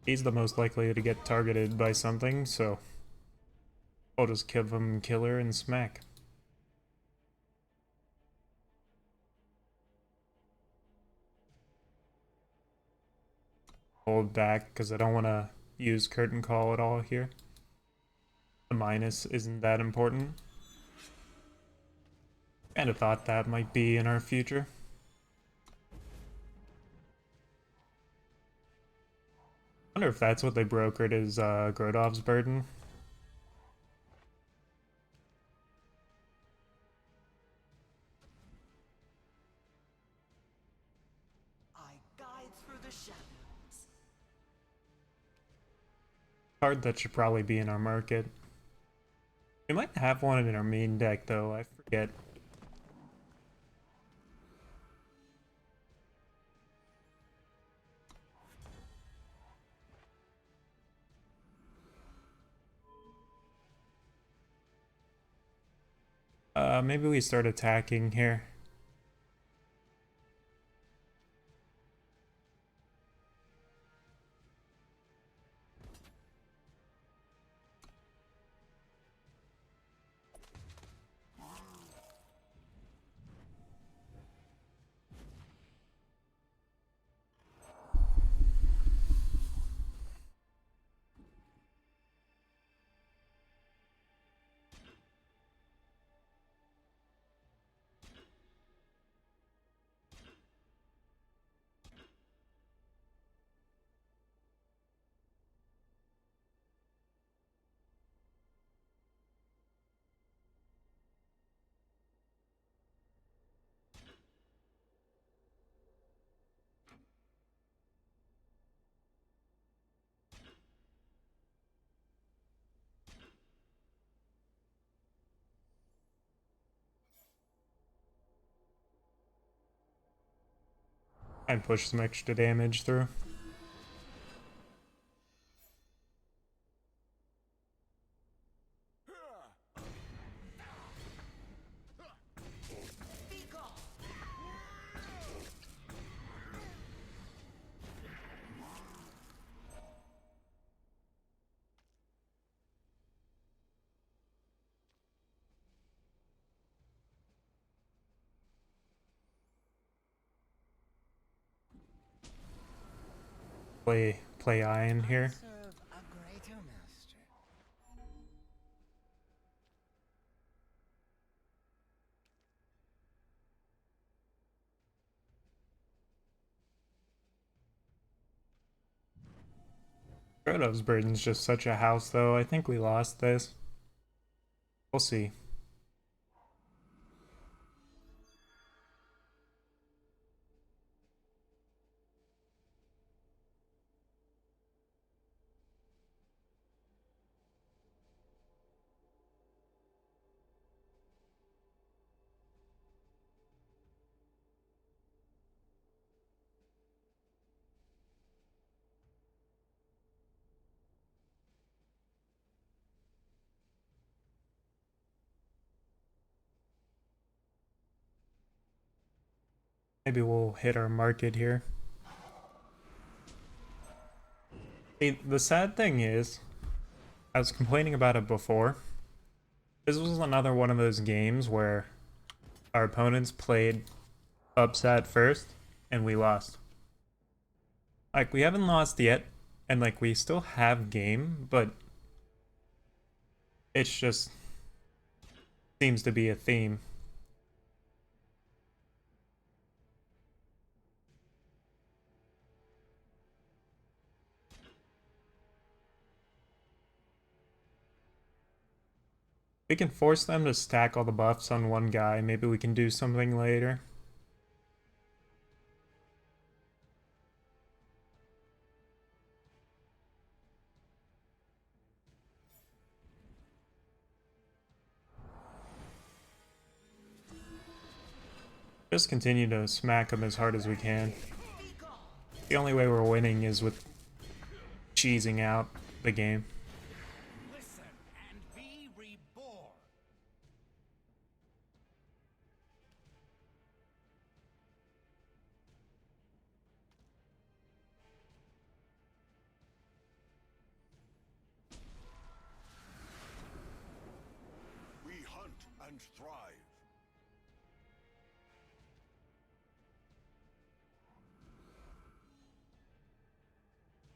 He's the most likely to get targeted by something, so I'll just give him Killer and Smack. Hold back because I don't want to use Curtain Call at all here. The minus isn't that important. Kind of thought that might be in our future. Wonder if that's what they brokered is Grodov's Burden. I guide through the shadows. Card that should probably be in our market. We might have one in our main deck though, I forget. Maybe we start attacking here. And push some extra damage through. Play Iron here. Serve a greater master. Frodo's Burden's just such a house, though. I think we lost this. We'll see. Maybe we'll hit our market here. Hey, the sad thing is, I was complaining about it before. This was another one of those games where our opponents played upset first, and we lost. Like, we haven't lost yet, and like, we still have game, but it's just seems to be a theme. We can force them to stack all the buffs on one guy. Maybe we can do something later. Just continue to smack them as hard as we can. The only way we're winning is with cheesing out the game. Listen and be reborn. We hunt and thrive.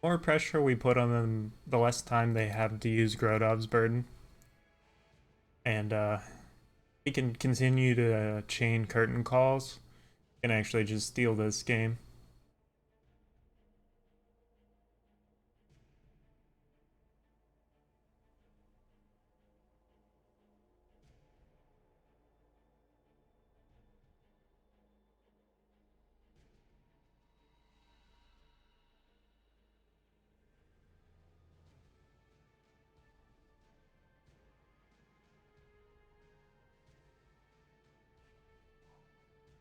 More pressure we put on them, the less time they have to use Grodov's Burden. And we can continue to chain curtain calls and actually just steal this game.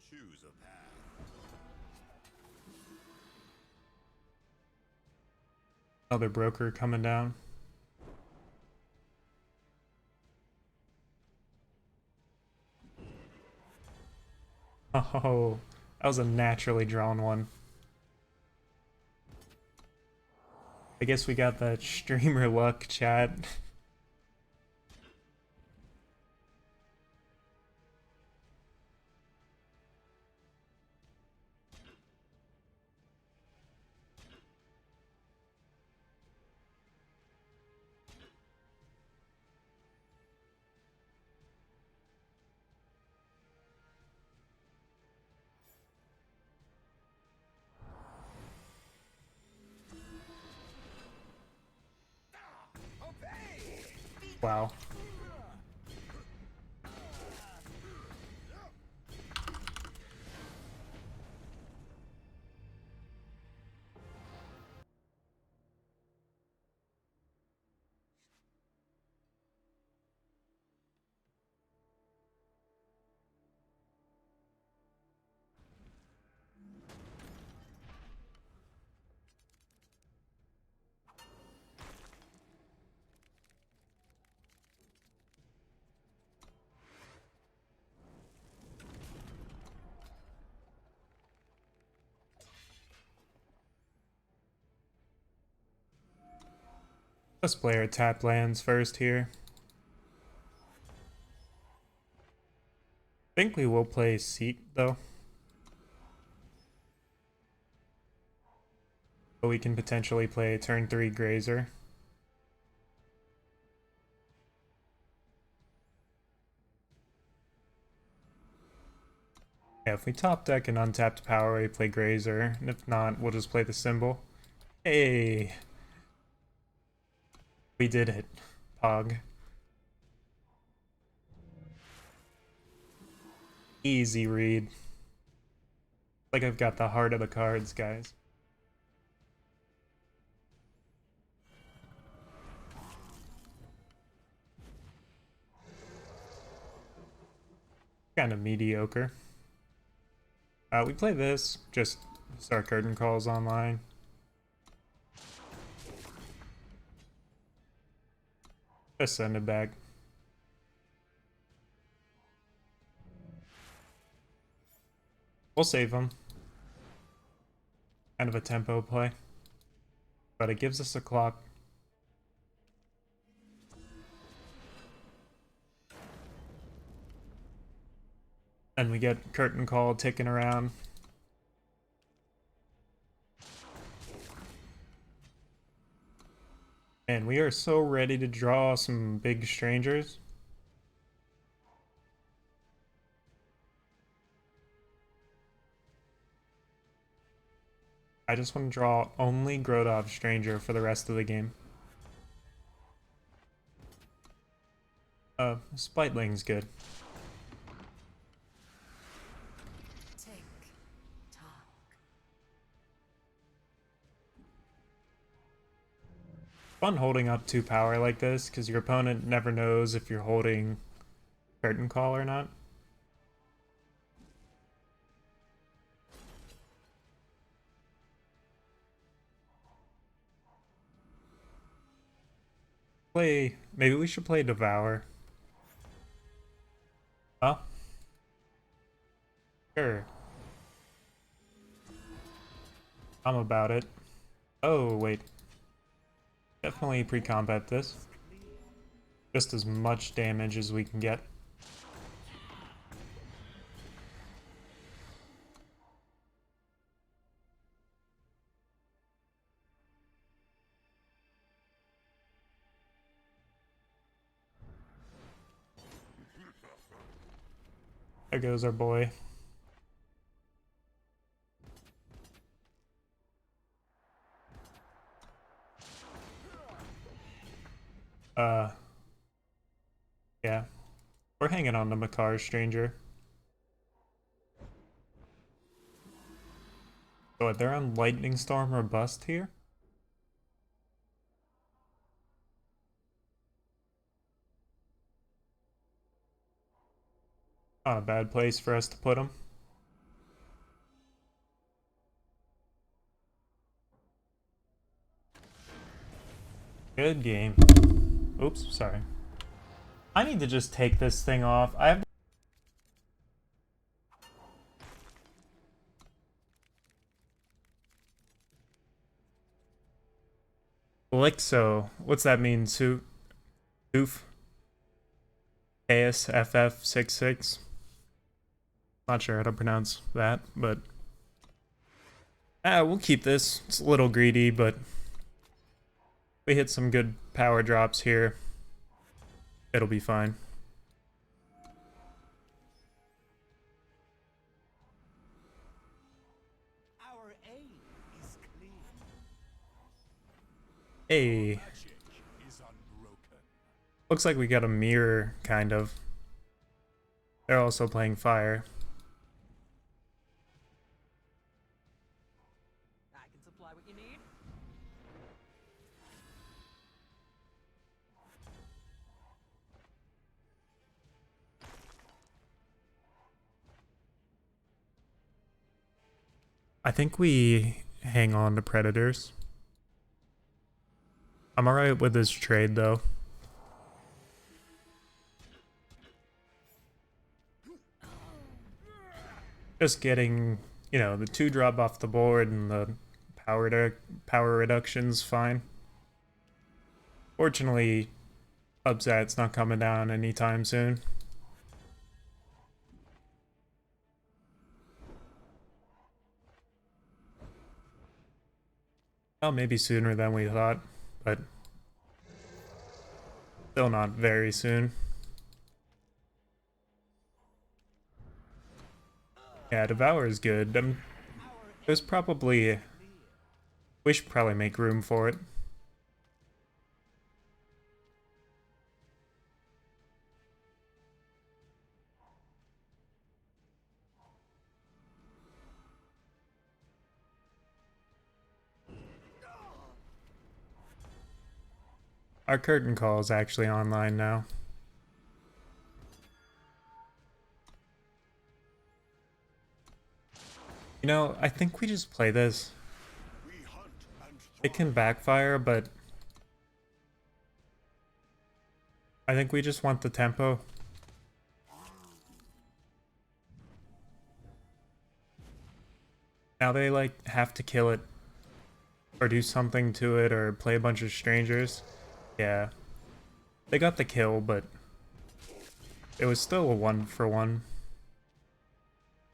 Choose a path. Another broker coming down. Oh, that was a naturally drawn one. I guess we got that streamer luck, chat. Wow. Let's play our tap lands first here. I think we will play Seat though. But we can potentially play turn 3 Grazer. Yeah, if we top deck an untapped power, we play Grazer, and if not, we'll just play the symbol. Hey! We did it. Pog. Easy read. Like I've got the heart of the cards, guys. Kind of mediocre. We play this, just start curtain calls online. Just send it back. We'll save them. Kind of a tempo play. But it gives us a clock. And we get curtain call ticking around. And we are so ready to draw some big strangers. I just want to draw only Grodov Stranger for the rest of the game. Spiteling's good. Fun holding up 2 power like this, because your opponent never knows if you're holding curtain call or not. Maybe we should play Devour. Huh? Sure. I'm about it. Oh, wait. Definitely pre-combat this. Just as much damage as we can get. There goes our boy. Yeah. We're hanging on to Makar Stranger. So they're on Lightning Storm or Bust here? Not a bad place for us to put them. Good game. Oops, sorry. I need to just take this thing off. I have Elixo. What's that mean? Oof. ASFF66. Not sure how to pronounce that, but we'll keep this. It's a little greedy, but we hit some good power drops here. It'll be fine. Our aim is clear. Hey. Magic is unbroken. Looks like we got a mirror, kind of. They're also playing fire. I can supply what you need. I think we hang on to Predators. I'm alright with this trade, though. Just getting, you know, the 2-drop off the board and the power reduction's fine. Fortunately, upset's not coming down anytime soon. Well, maybe sooner than we thought, but still not very soon. Yeah, Devour is good. There's probably... We should probably make room for it. Our curtain call is actually online now. You know, I think we just play this. It can backfire, but I think we just want the tempo. Now they like have to kill it or do something to it or play a bunch of strangers. Yeah. They got the kill, but it was still a 1-for-1.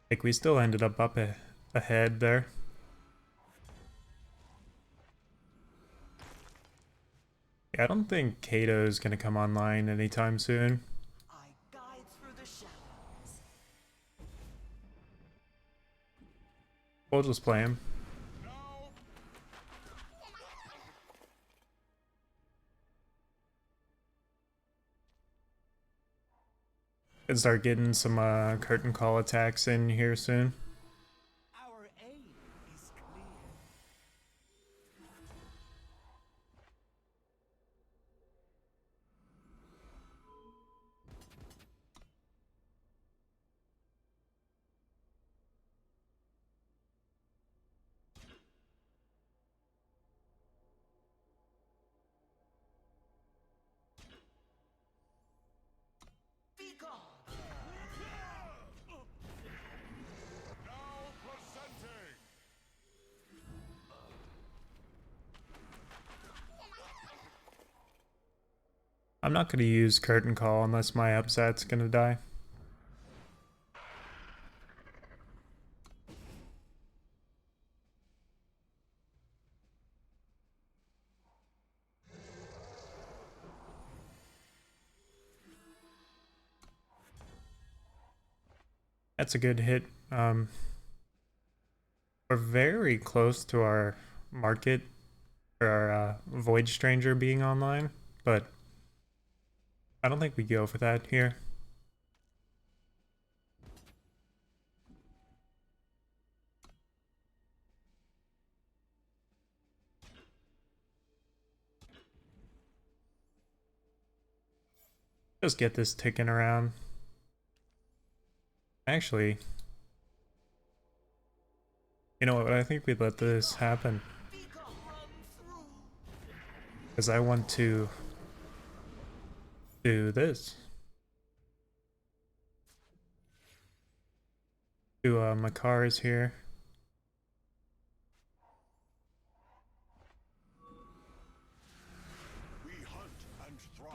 Like, we still ended up ahead there. Yeah, I don't think Kato's gonna come online anytime soon. I guide through the shadows. We'll just play him. And start getting some curtain call attacks in here soon. Our aim is clear. Be gone. Now presenting. I'm not gonna use curtain call unless my upset's gonna die. That's a good hit. We're very close to our market, or our Void Stranger being online, but I don't think we go for that here. Just get this ticking around. Actually, you know what? I think we let this happen. Because I want to do this. Do my cars here. We hunt and thrive.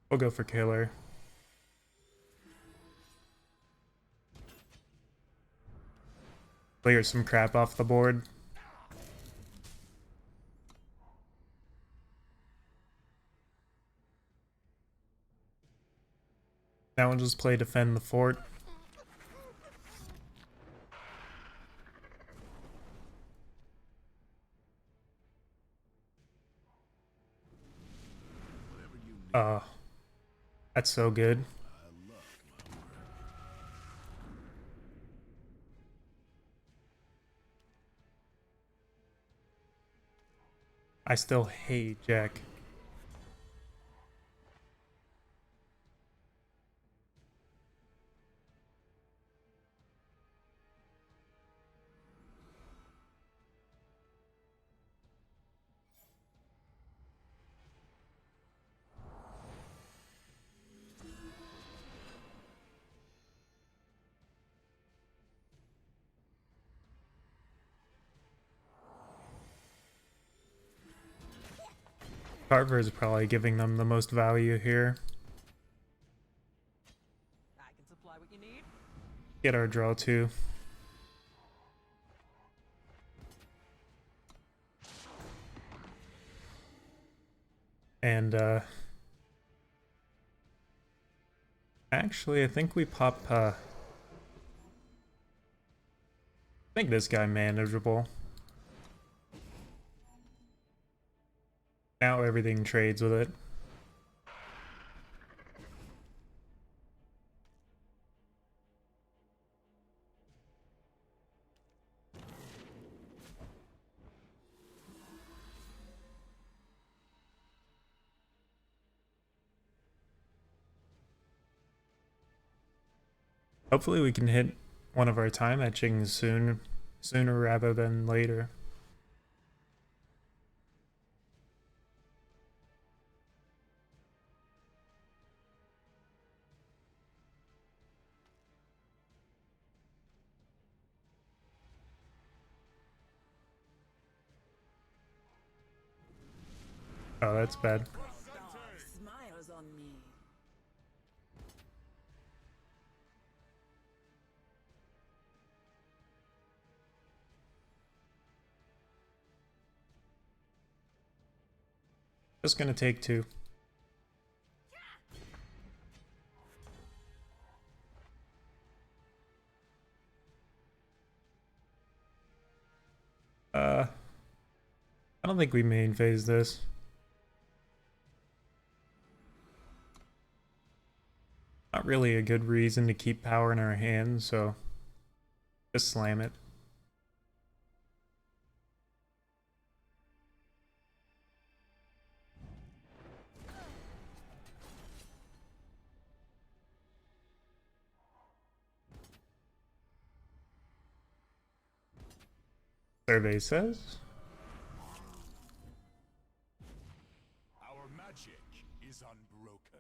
We'll go for killer. Clear some crap off the board. Now we'll just play defend the fort. That's so good. I still hate Jack. Carver is probably giving them the most value here. I can supply what you need. Get our draw too. And actually I think we pop I think this guy manageable. Now everything trades with it. Hopefully we can hit one of our time etchings sooner rather than later. Oh, that's bad. Smiles on me. Just gonna take two. I don't think we main phase this. Not really a good reason to keep power in our hands, so just slam it. Survey says. Our magic is unbroken.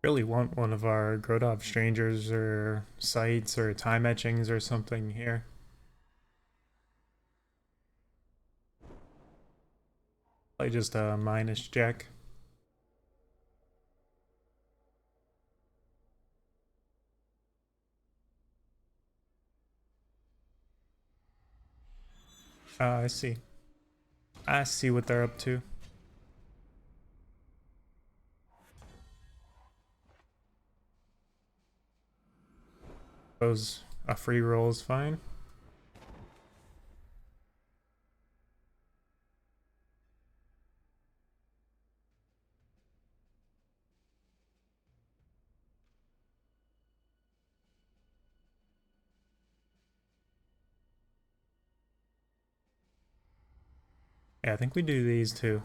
Really want one of our Grodov strangers or sites or time etchings or something here. Probably just a minus jack. I see. I see what they're up to. Suppose a free roll is fine. Yeah, I think we do these two.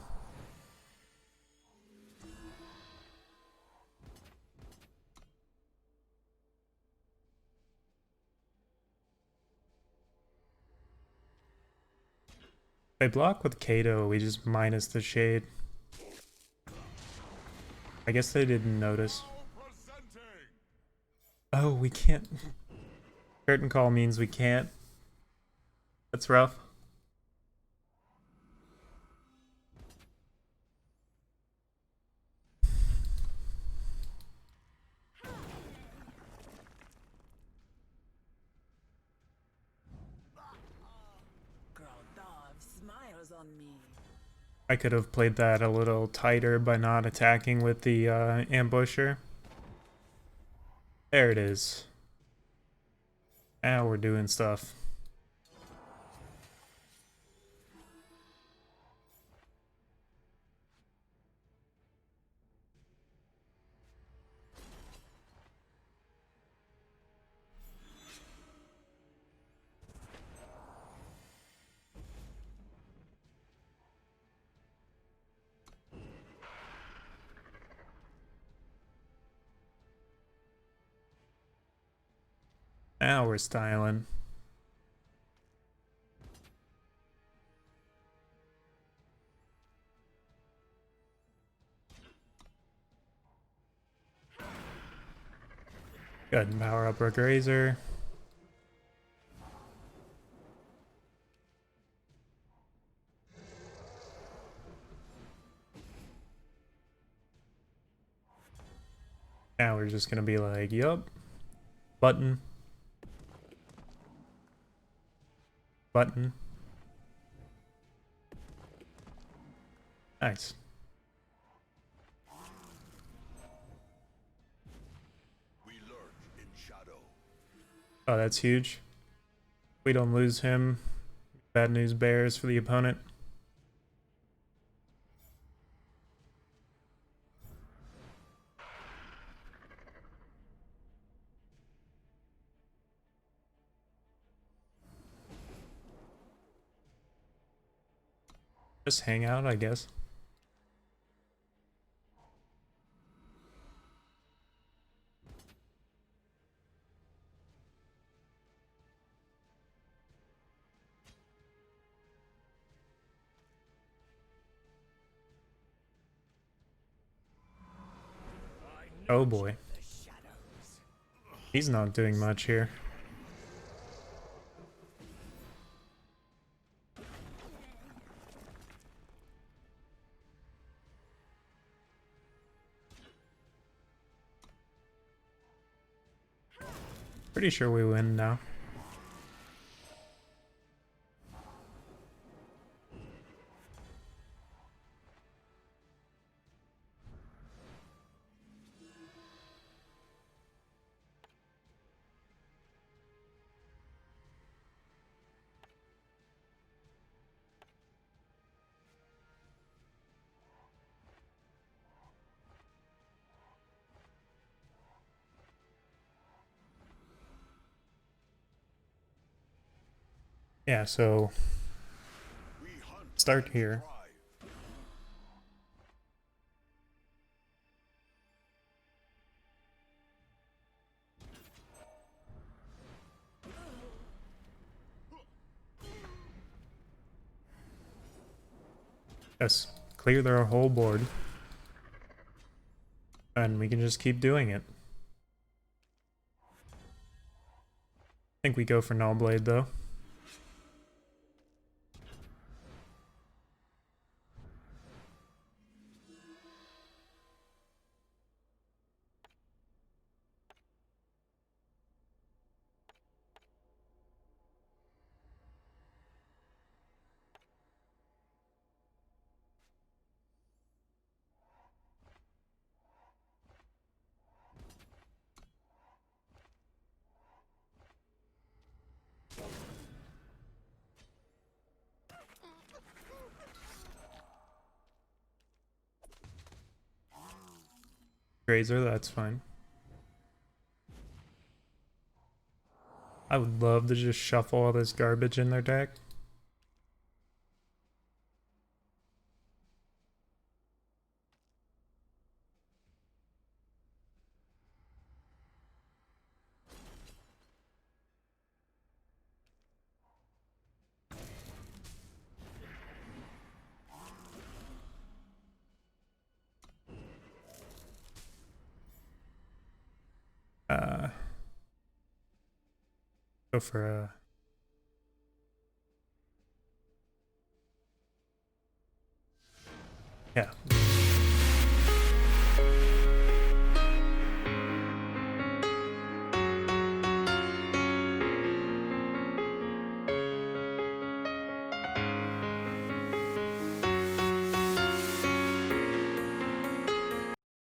If they block with Kato, we just minus the shade. I guess they didn't notice. Oh, we can't. Curtain call means we can't. That's rough. Smiles on me. I could have played that a little tighter by not attacking with the ambusher. There it is. Now we're doing stuff. Now we're styling. Go ahead and power up our Grazer. Now we're just gonna be like, yup. Button. Button. Nice. We lurk in shadow. Oh, that's huge. We don't lose him. Bad news bears for the opponent. Just hang out, I guess. Oh boy. He's not doing much here. Pretty sure we win now. Yeah, so We hunt start and here. thrive. Yes, clear their whole board. And we can just keep doing it. I think we go for Null Blade though. Grazer, that's fine. I would love to just shuffle all this garbage in their deck. Go for a... Yeah,